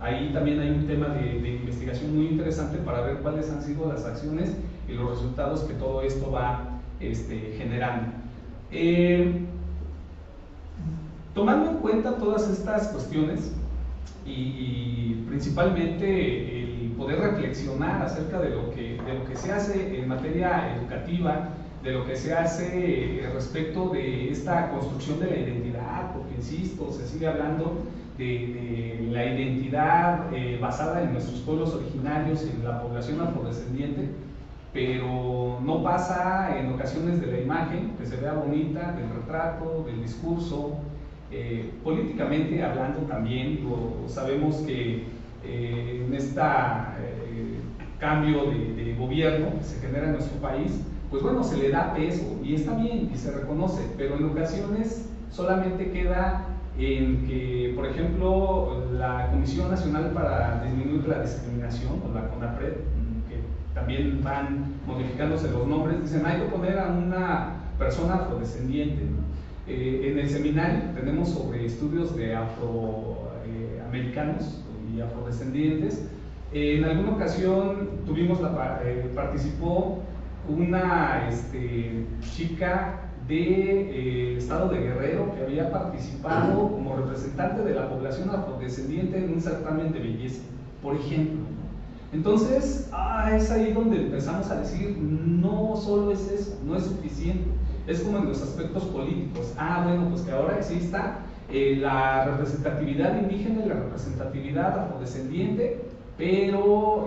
ahí también hay un tema de investigación muy interesante para ver cuáles han sido las acciones y los resultados que todo esto va generando. Tomando en cuenta todas estas cuestiones y principalmente el poder reflexionar acerca de lo que se hace en materia educativa, de lo que se hace respecto de esta construcción de la identidad, porque insisto, se sigue hablando de la identidad basada en nuestros pueblos originarios y en la población afrodescendiente, pero no pasa en ocasiones de la imagen, que se vea bonita, del retrato, del discurso. Políticamente hablando también, sabemos que en este cambio de gobierno que se genera en nuestro país, pues bueno, se le da peso y está bien y se reconoce, pero en ocasiones solamente queda en que, por ejemplo, la Comisión Nacional para Disminuir la Discriminación, o la CONAPRED, que también van modificándose los nombres, dicen: hay que poner a una persona afrodescendiente, ¿no? En el seminario tenemos sobre estudios de afroamericanos y afrodescendientes. En alguna ocasión participó una chica del estado de Guerrero, que había participado como representante de la población afrodescendiente en un certamen de belleza, por ejemplo. Entonces, es ahí donde empezamos a decir: no solo es eso, no es suficiente. Es como en los aspectos políticos. Bueno, pues que ahora exista la representatividad indígena y la representatividad afrodescendiente, pero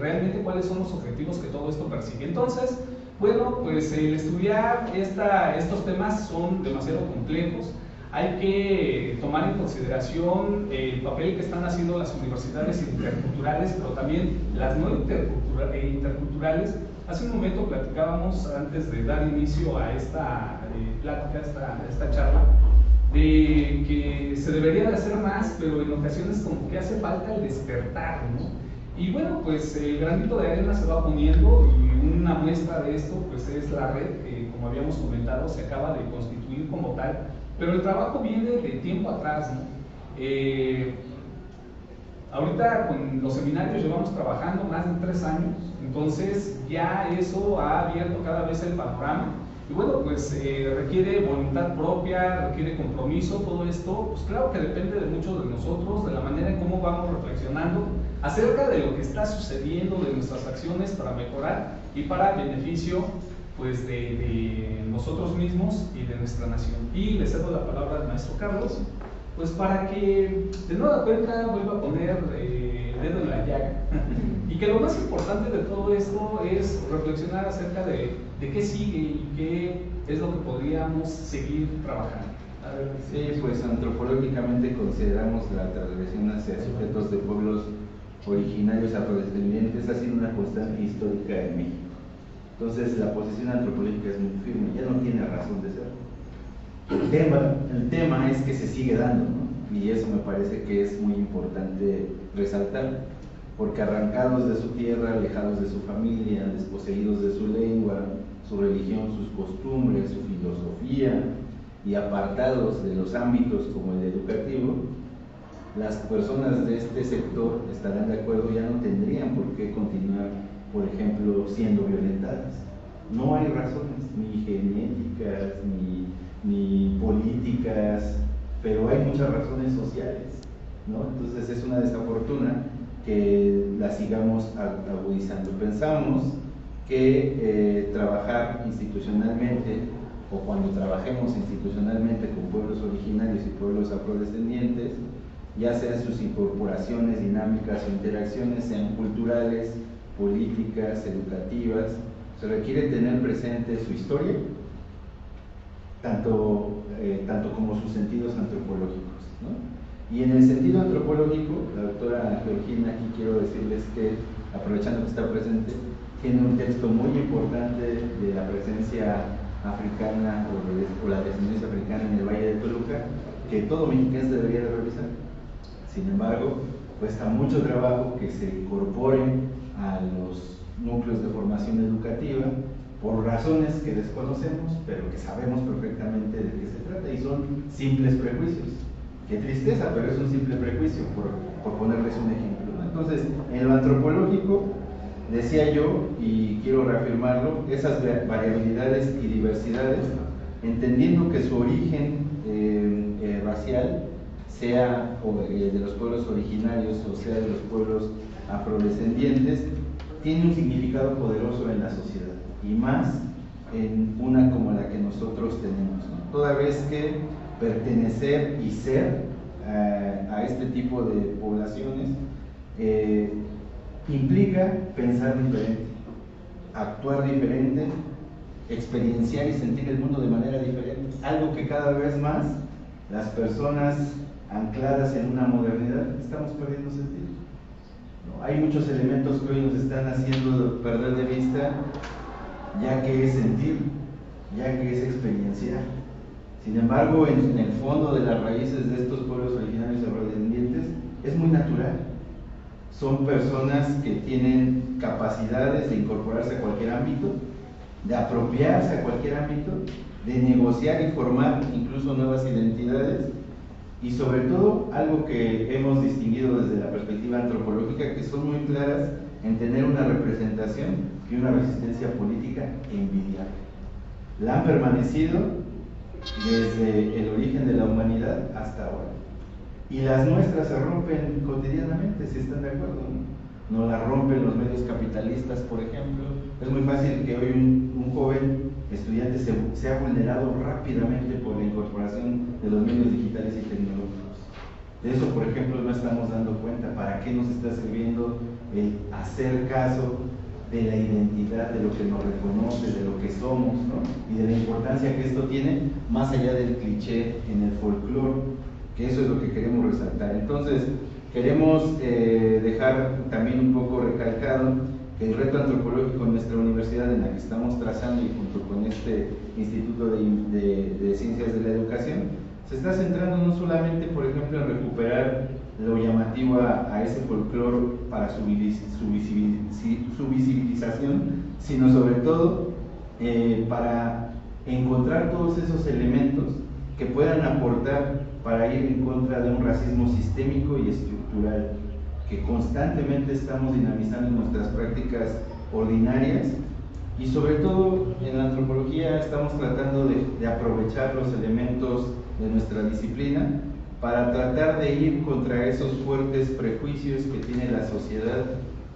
realmente cuáles son los objetivos que todo esto persigue. Entonces, bueno, pues el estudiar estos temas son demasiado complejos. hay que tomar en consideración el papel que están haciendo las universidades interculturales, pero también las no interculturales. Hace un momento platicábamos, antes de dar inicio a esta plática, esta charla, de que se debería de hacer más, pero en ocasiones como que hace falta el despertar, ¿no? Y bueno, pues el granito de arena se va poniendo, y una muestra de esto pues es la red que, como habíamos comentado, se acaba de constituir como tal, pero el trabajo viene de tiempo atrás, ¿no? Ahorita con los seminarios llevamos trabajando más de 3 años, entonces ya eso ha abierto cada vez el panorama. Y bueno, pues requiere voluntad propia, requiere compromiso, todo esto, pues claro que depende de muchos de nosotros, de la manera en cómo vamos reflexionando acerca de lo que está sucediendo, de nuestras acciones para mejorar y para beneficio pues de nosotros mismos y de nuestra nación. Y le cedo la palabra al maestro Carlos, pues para que de nueva cuenta vuelva a poner el dedo en la llaga y que lo más importante de todo esto es reflexionar acerca de qué sigue y qué es lo que podríamos seguir trabajando. Sí, pues antropológicamente consideramos la transgresión hacia sujetos de pueblos originarios afrodescendientes ha sido una constante histórica en México. Entonces la posición antropológica es muy firme, ya no tiene razón de ser. El tema es que se sigue dando, ¿no? Y eso me parece que es muy importante resaltar, porque arrancados de su tierra, alejados de su familia, desposeídos de su lengua, su religión, sus costumbres, su filosofía, y apartados de los ámbitos como el educativo, las personas de este sector estarán de acuerdo, ya no tendrían por qué continuar, por ejemplo, siendo violentadas. No hay razones, ni genéticas, ni políticas, pero hay muchas razones sociales, ¿no? Entonces es una desafortuna que la sigamos agudizando. Pensamos que trabajar institucionalmente, o cuando trabajemos institucionalmente con pueblos originarios y pueblos afrodescendientes, ya sean sus incorporaciones, dinámicas o interacciones, sean culturales, políticas, educativas, se requiere tener presente su historia, tanto como sus sentidos antropológicos, ¿no? Y en el sentido antropológico, la doctora Georgina, aquí quiero decirles que, aprovechando que está presente, tiene un texto muy importante de la presencia africana o la descendencia africana en el Valle de Toluca, que todo mexicano debería de revisar. Sin embargo, cuesta mucho trabajo que se incorporen a los núcleos de formación educativa por razones que desconocemos, pero que sabemos perfectamente de qué se trata, y son simples prejuicios. Qué tristeza, pero es un simple prejuicio, por ponerles un ejemplo, ¿no? Entonces, en lo antropológico, decía yo, y quiero reafirmarlo, esas variabilidades y diversidades, entendiendo que su origen racial, sea de los pueblos originarios o sea de los pueblos afrodescendientes, tiene un significado poderoso en la sociedad, y más en una como la que nosotros tenemos, ¿no? Toda vez que pertenecer y ser a este tipo de poblaciones implica pensar diferente, actuar diferente, experienciar y sentir el mundo de manera diferente, algo que cada vez más las personas ancladas en una modernidad estamos perdiendo sentido, ¿no? Hay muchos elementos que hoy nos están haciendo perder de vista, ya que es sentir, ya que es experienciar. Sin embargo, en el fondo de las raíces de estos pueblos originarios afrodescendientes es muy natural. Son personas que tienen capacidades de incorporarse a cualquier ámbito, de apropiarse a cualquier ámbito, de negociar y formar incluso nuevas identidades, y sobre todo algo que hemos distinguido desde la perspectiva antropológica, que son muy claras en tener una representación y una resistencia política envidiable. La han permanecido desde el origen de la humanidad hasta ahora, y las nuestras se rompen cotidianamente, si están de acuerdo, ¿no? No las rompen los medios capitalistas, por ejemplo. Es muy fácil que hoy un joven estudiante sea vulnerado rápidamente por la incorporación de los medios digitales y tecnológicos. De eso, por ejemplo, no estamos dando cuenta. ¿Para qué nos está sirviendo el hacer caso de la identidad, de lo que nos reconoce, de lo que somos, ¿no? Y de la importancia que esto tiene, más allá del cliché en el folclore, que eso es lo que queremos resaltar. Entonces, queremos dejar también un poco recalcado que el reto antropológico en nuestra universidad, en la que estamos trazando y junto con este Instituto de Ciencias de la Educación, se está centrando no solamente, por ejemplo, en recuperar lo llamativo a ese folclore para su visibilización, sino sobre todo para encontrar todos esos elementos que puedan aportar para ir en contra de un racismo sistémico y estructural que constantemente estamos dinamizando en nuestras prácticas ordinarias, y sobre todo en la antropología estamos tratando de aprovechar los elementos de nuestra disciplina para tratar de ir contra esos fuertes prejuicios que tiene la sociedad,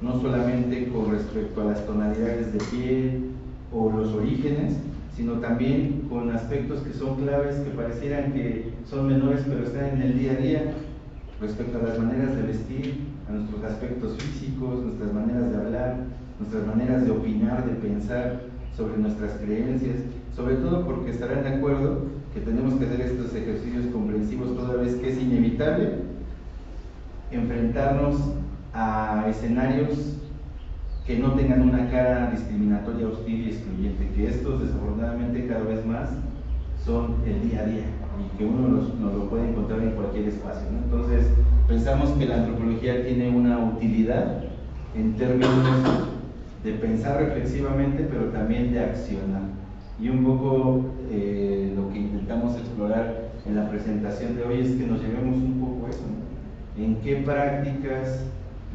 no solamente con respecto a las tonalidades de piel o los orígenes, sino también con aspectos que son claves, que parecieran que son menores pero están en el día a día, respecto a las maneras de vestir, a nuestros aspectos físicos, nuestras maneras de hablar, nuestras maneras de opinar, de pensar sobre nuestras creencias, sobre todo porque estarán de acuerdo que tenemos que hacer estos ejercicios comprensivos toda vez que es inevitable enfrentarnos a escenarios que no tengan una cara discriminatoria, hostil y excluyente, que estos desafortunadamente cada vez más son el día a día y que uno nos lo puede encontrar en cualquier espacio, ¿no? Entonces pensamos que la antropología tiene una utilidad en términos de pensar reflexivamente, pero también de accionar. Y un poco lo que intentamos explorar en la presentación de hoy es que nos llevemos un poco eso, ¿no? En qué prácticas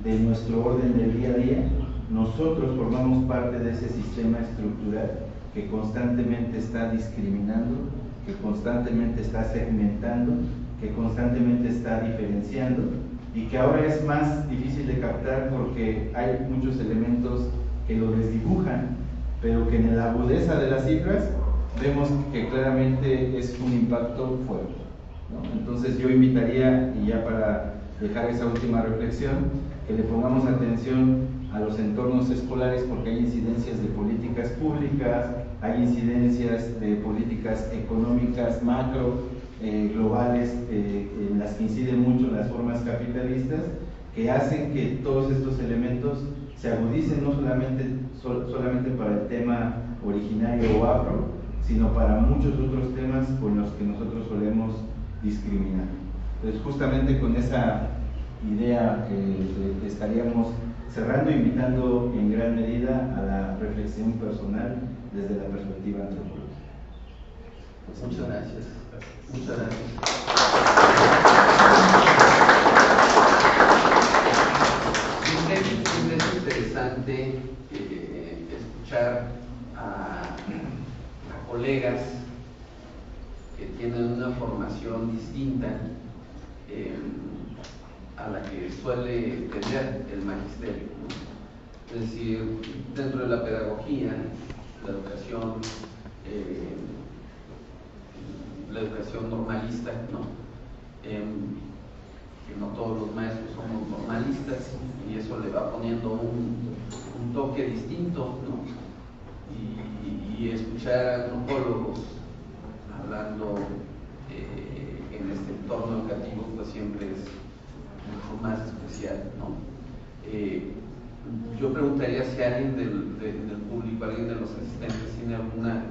de nuestro orden del día a día nosotros formamos parte de ese sistema estructural que constantemente está discriminando, que constantemente está segmentando, que constantemente está diferenciando y que ahora es más difícil de captar porque hay muchos elementos que lo desdibujan, pero que en la agudeza de las cifras vemos que claramente es un impacto fuerte, ¿no? Entonces yo invitaría, y ya para dejar esa última reflexión, que le pongamos atención a los entornos escolares porque hay incidencias de políticas públicas, hay incidencias de políticas económicas macro, globales, en las que inciden mucho las formas capitalistas, que hacen que todos estos elementos se agudicen no solamente para el tema originario o afro, sino para muchos otros temas con los que nosotros solemos discriminar. Entonces, justamente con esa idea estaríamos cerrando, invitando en gran medida a la reflexión personal desde la perspectiva antropológica. Muchas gracias. Muchas gracias. Siempre es interesante escuchar a colegas que tienen una formación distinta a la que suele tener el magisterio, ¿no? Es decir, dentro de la pedagogía, la educación normalista, ¿no? Que no todos los maestros somos normalistas y eso le va poniendo un toque distinto, ¿no? Y escuchar a antropólogos hablando en este entorno educativo pues siempre es mucho más especial, ¿no? Yo preguntaría si alguien del público, alguien de los asistentes tiene alguna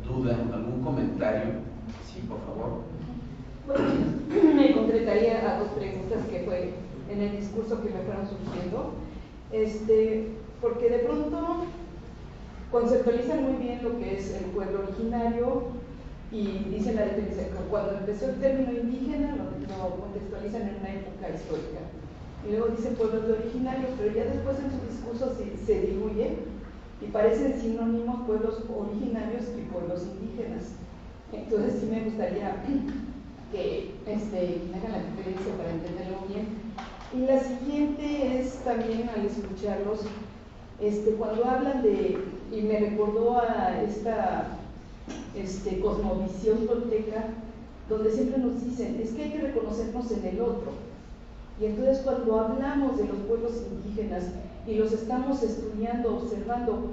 duda, algún comentario. Sí, por favor. Bueno, me concretaría a dos preguntas que fue en el discurso que me fueron surgiendo, porque de pronto conceptualizan muy bien lo que es el pueblo originario y dicen la definición, cuando empezó el término indígena lo contextualizan en una época histórica. Y luego dicen pueblos originarios, pero ya después en su discurso se diluye y parecen sinónimos pueblos originarios y pueblos indígenas. Entonces sí me gustaría que me hagan la diferencia para entenderlo bien. Y la siguiente es también al escucharlos, cuando hablan de, y me recordó a esta cosmovisión tolteca, donde siempre nos dicen, es que hay que reconocernos en el otro. Y entonces cuando hablamos de los pueblos indígenas y los estamos estudiando, observando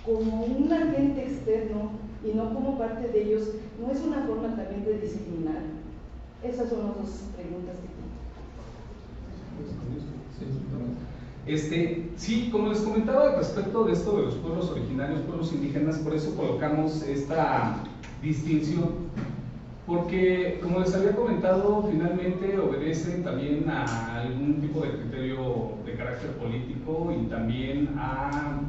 como un agente externo y no como parte de ellos, ¿no es una forma también de disciplinar? Esas son las dos preguntas que tengo. Sí, como les comentaba respecto de esto de los pueblos originarios, pueblos indígenas, por eso colocamos esta distinción, porque como les había comentado, finalmente obedece también a algún tipo de criterio de carácter político y también a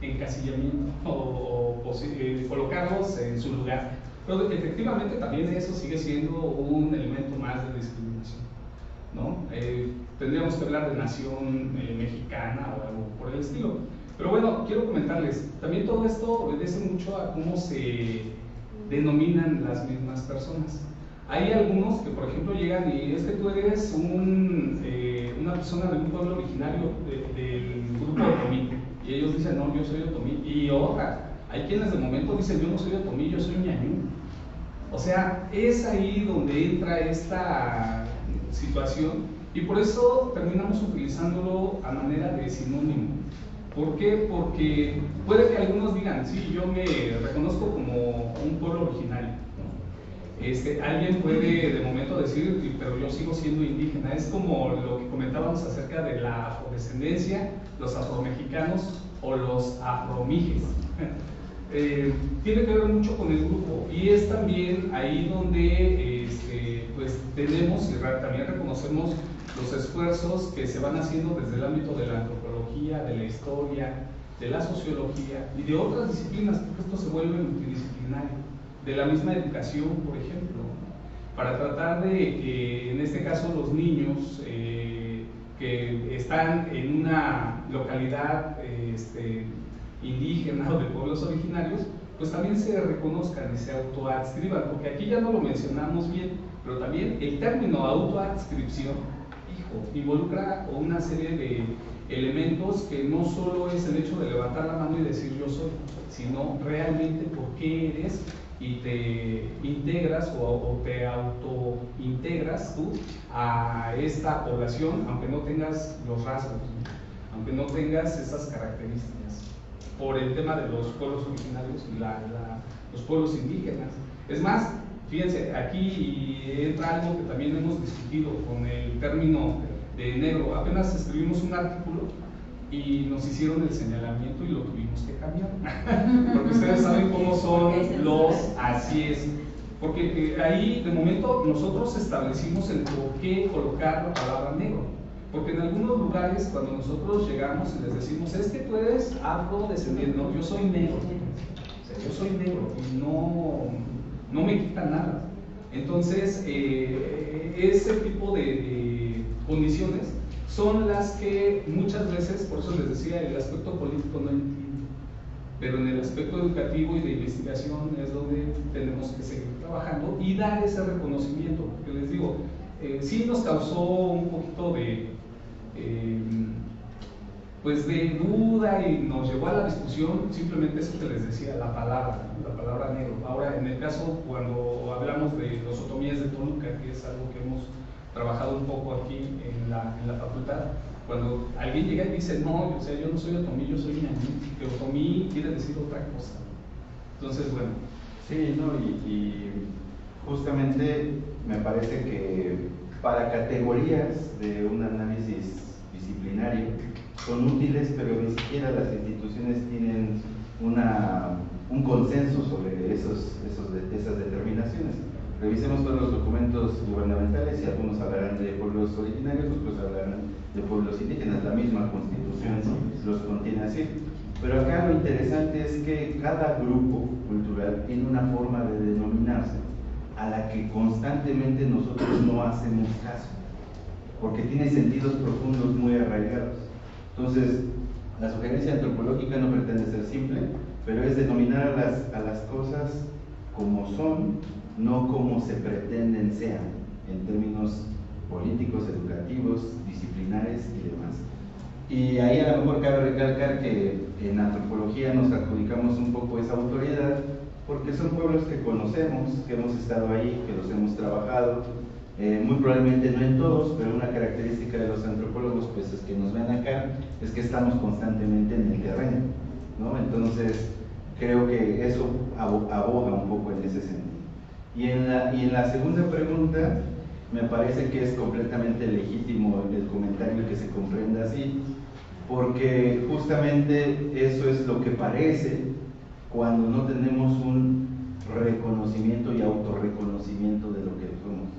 encasillamiento o colocarlos en su lugar. Pero efectivamente también eso sigue siendo un elemento más de discriminación, ¿no? Tendríamos que hablar de nación mexicana o algo por el estilo. Pero bueno, quiero comentarles, también todo esto obedece mucho a cómo se denominan las mismas personas. Hay algunos que, por ejemplo, llegan y es que tú eres una persona de un pueblo originario del grupo otomí, y ellos dicen, no, yo soy otomí. Y otra, hay quienes de momento dicen, yo no soy otomí, yo soy ñañú. O sea, es ahí donde entra esta situación y por eso terminamos utilizándolo a manera de sinónimo. ¿Por qué? Porque puede que algunos digan, sí, yo me reconozco como un pueblo originario, ¿no? Alguien puede de momento decir, pero yo sigo siendo indígena. Es como lo que comentábamos acerca de la afrodescendencia, los afromexicanos o los afromijes. Tiene que ver mucho con el grupo y es también ahí donde pues tenemos y también reconocemos los esfuerzos que se van haciendo desde el ámbito de la antropología, de la historia, de la sociología y de otras disciplinas, porque esto se vuelve multidisciplinario, de la misma educación, por ejemplo, para tratar de que en este caso los niños que están en una localidad indígena o de pueblos originarios, pues también se reconozcan y se autoadscriban, porque aquí ya no lo mencionamos bien, pero también el término autoadscripción, involucra una serie de elementos que no solo es el hecho de levantar la mano y decir yo soy, sino realmente por qué eres y te integras o te autointegras tú a esta población, aunque no tengas los rasgos, ¿no? Aunque no tengas esas características, por el tema de los pueblos originarios y los pueblos indígenas. Es más, fíjense, aquí entra algo que también hemos discutido con el término de negro. Apenas escribimos un artículo y nos hicieron el señalamiento y lo tuvimos que cambiar. Porque ustedes saben cómo son los asíes. Porque ahí, de momento, nosotros establecimos el por qué colocar la palabra negro. Porque en algunos lugares, cuando nosotros llegamos y les decimos, es que tú eres afrodescendiente, no, yo soy negro. O sea, yo soy negro y no me quita nada. Entonces, ese tipo de condiciones son las que muchas veces, por eso les decía, el aspecto político no entiende, pero en el aspecto educativo y de investigación es donde tenemos que seguir trabajando y dar ese reconocimiento, porque les digo, sí nos causó un poquito pues de duda y nos llevó a la discusión simplemente eso que les decía, la palabra negro. Ahora, en el caso, cuando hablamos de los otomíes de Toluca, que es algo que hemos trabajado un poco aquí en la facultad, cuando alguien llega y dice, no, o sea, yo no soy otomí, yo soy ñañú, que otomí quiere decir otra cosa. Entonces, bueno. Sí, no, y justamente me parece que para categorías de un análisis disciplinario son útiles, pero ni siquiera las instituciones tienen un consenso sobre esas determinaciones. Revisemos todos los documentos gubernamentales y algunos hablarán de pueblos originarios, otros hablarán de pueblos indígenas. La misma Constitución los contiene así. Pero acá lo interesante es que cada grupo cultural tiene una forma de denominarse a la que constantemente nosotros no hacemos caso, porque tiene sentidos profundos muy arraigados. Entonces, la sugerencia antropológica no pretende ser simple, pero es denominar a las cosas como son, no como se pretenden sean, en términos políticos, educativos, disciplinares y demás. Y ahí a lo mejor cabe recalcar que en antropología nos adjudicamos un poco esa autoridad, porque son pueblos que conocemos, que hemos estado ahí, que los hemos trabajado, Muy probablemente no en todos, pero una característica de los antropólogos, pues es que nos ven acá, es que estamos constantemente en el terreno, ¿no? Entonces, creo que eso aboga un poco en ese sentido. Y en la segunda pregunta, me parece que es completamente legítimo el comentario que se comprenda así, porque justamente eso es lo que parece cuando no tenemos un reconocimiento y autorreconocimiento de lo que somos.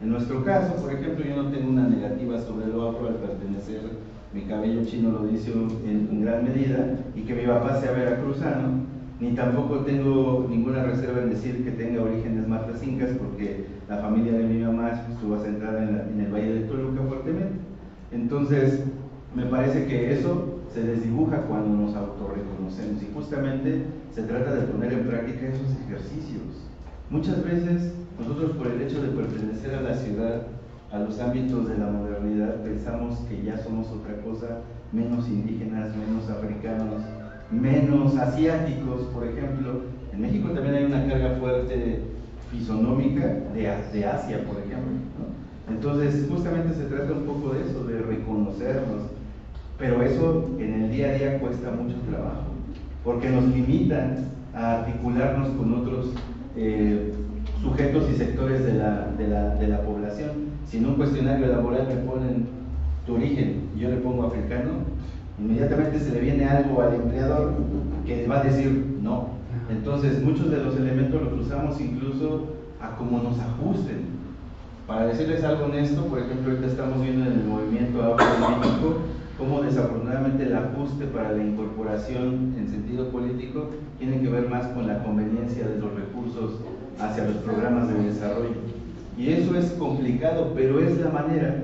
En nuestro caso, por ejemplo, yo no tengo una negativa sobre lo afro al pertenecer, mi cabello chino lo dice en gran medida, y que mi papá sea veracruzano, ni tampoco tengo ninguna reserva en decir que tenga orígenes matlasincas, porque la familia de mi mamá estuvo asentada en el Valle de Toluca fuertemente. Entonces, me parece que eso se desdibuja cuando nos autorreconocemos, y justamente se trata de poner en práctica esos ejercicios. Muchas veces nosotros, por el hecho de pertenecer a la ciudad, a los ámbitos de la modernidad, pensamos que ya somos otra cosa, menos indígenas, menos africanos, menos asiáticos, por ejemplo. En México también hay una carga fuerte fisonómica de Asia, por ejemplo, ¿no? Entonces, justamente se trata un poco de eso, de reconocernos, pero eso en el día a día cuesta mucho trabajo, porque nos limitan a articularnos con otros sujetos y sectores de la población. Si en un cuestionario laboral me ponen tu origen y yo le pongo africano, inmediatamente se le viene algo al empleador que va a decir no. Entonces, muchos de los elementos los usamos incluso a como nos ajusten. Para decirles algo honesto, por ejemplo, ahorita estamos viendo en el movimiento afro en México cómo desafortunadamente el ajuste para la incorporación en sentido político tiene que ver más con la conveniencia de los recursos hacia los programas de desarrollo. Y eso es complicado, pero es la manera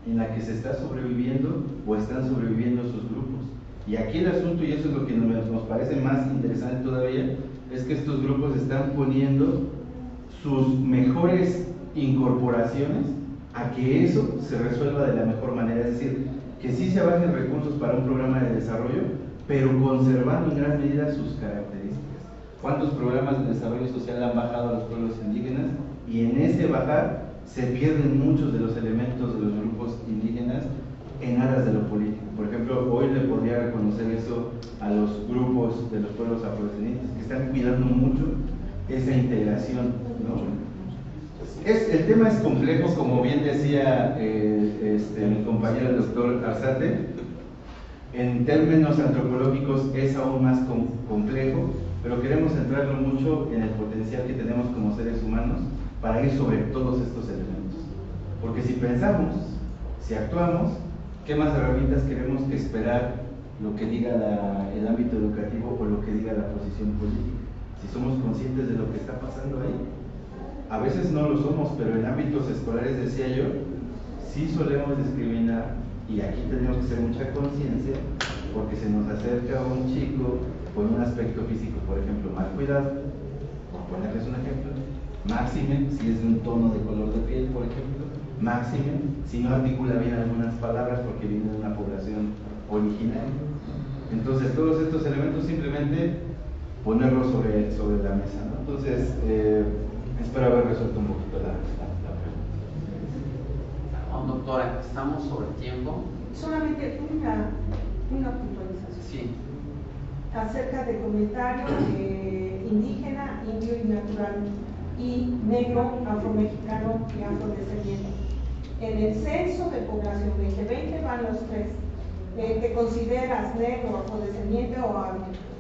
en la que se está sobreviviendo o están sobreviviendo esos grupos. Y aquí el asunto, y eso es lo que nos parece más interesante todavía, es que estos grupos están poniendo sus mejores incorporaciones a que eso se resuelva de la mejor manera, es decir, que sí se bajen recursos para un programa de desarrollo, pero conservando en gran medida sus características. ¿Cuántos programas de desarrollo social han bajado a los pueblos indígenas? Y en ese bajar se pierden muchos de los elementos de los grupos indígenas en aras de lo político. Por ejemplo, hoy le podría reconocer eso a los grupos de los pueblos afrodescendientes que están cuidando mucho esa integración, ¿no? El tema es complejo, como bien decía mi compañero el doctor Arzate. En términos antropológicos es aún más complejo, pero queremos centrarlo mucho en el potencial que tenemos como seres humanos para ir sobre todos estos elementos. Porque si pensamos, si actuamos, ¿qué más herramientas queremos que esperar lo que diga el ámbito educativo o lo que diga la posición política? Si somos conscientes de lo que está pasando ahí. A veces no lo somos, pero en ámbitos escolares, decía yo, sí solemos discriminar, y aquí tenemos que hacer mucha conciencia, porque se nos acerca un chico con un aspecto físico, por ejemplo, mal cuidado, por ponerles un ejemplo, máxime si es de un tono de color de piel, por ejemplo, máxime si no articula bien algunas palabras porque viene de una población originaria. Entonces, todos estos elementos simplemente ponerlos sobre la mesa, ¿no? Entonces, espero haber resuelto un poquito la pregunta. Doctora, estamos sobre tiempo. Solamente una puntualización. Sí. Acerca del comentario de indígena, indio y natural, y negro, afromexicano y afrodescendiente. En el censo de población 2020 van los tres. ¿Te consideras negro, afrodescendiente o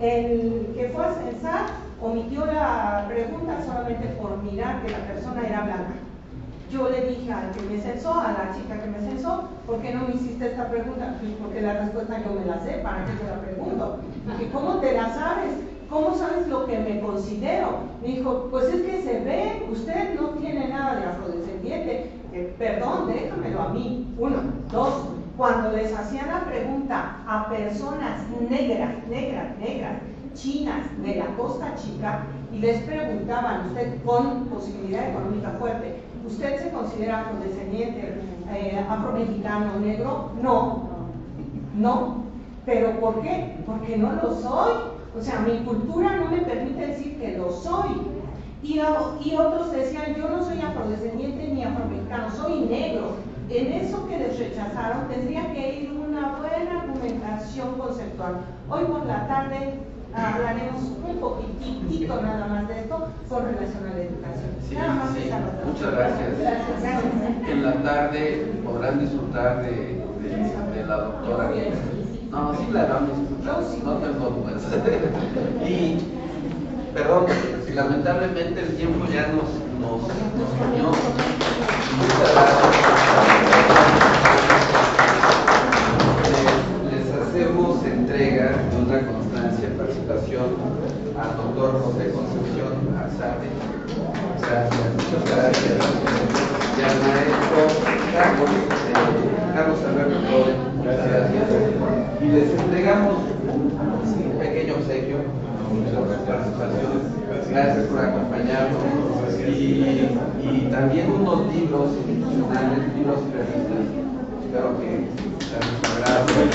el que fue a censar omitió la pregunta solamente por mirar que la persona era blanca? Yo le dije al que me censó, a la chica que me censó, ¿por qué no me hiciste esta pregunta? Pues porque la respuesta yo me la sé, ¿para qué te la pregunto? Dije, ¿cómo te la sabes? ¿Cómo sabes lo que me considero? Me dijo, pues es que se ve, usted no tiene nada de afrodescendiente. Perdón, déjamelo a mí. 1, 2, cuando les hacían la pregunta a personas negras, chinas de la Costa Chica, y les preguntaban, usted con posibilidad económica fuerte, ¿usted se considera afrodescendiente, afromexicano o negro? No. ¿Pero por qué? Porque no lo soy. O sea, mi cultura no me permite decir que lo soy. Y otros decían, yo no soy afrodescendiente ni afromexicano En eso que les rechazaron tendría que ir una buena argumentación conceptual. Hoy por la tarde hablaremos un poquitito nada más de esto con relación a la educación. Sí, Nada más sí. esa razón. Muchas gracias. Gracias. En la tarde podrán disfrutar de la doctora. No, sí la van a disfrutar, no tengo dudas. Y, perdón, lamentablemente el tiempo ya nos comió. Muchas gracias. Les hacemos entrega de una constancia de participación al doctor José Concepción Alzate. Gracias, muchas gracias. Y al maestro Carlos Alberto Flores, muchas gracias. Y les entregamos un pequeño obsequio por su participación. Gracias por acompañarnos. Y también unos libros institucionales, libros periodistas. Espero que les agrade.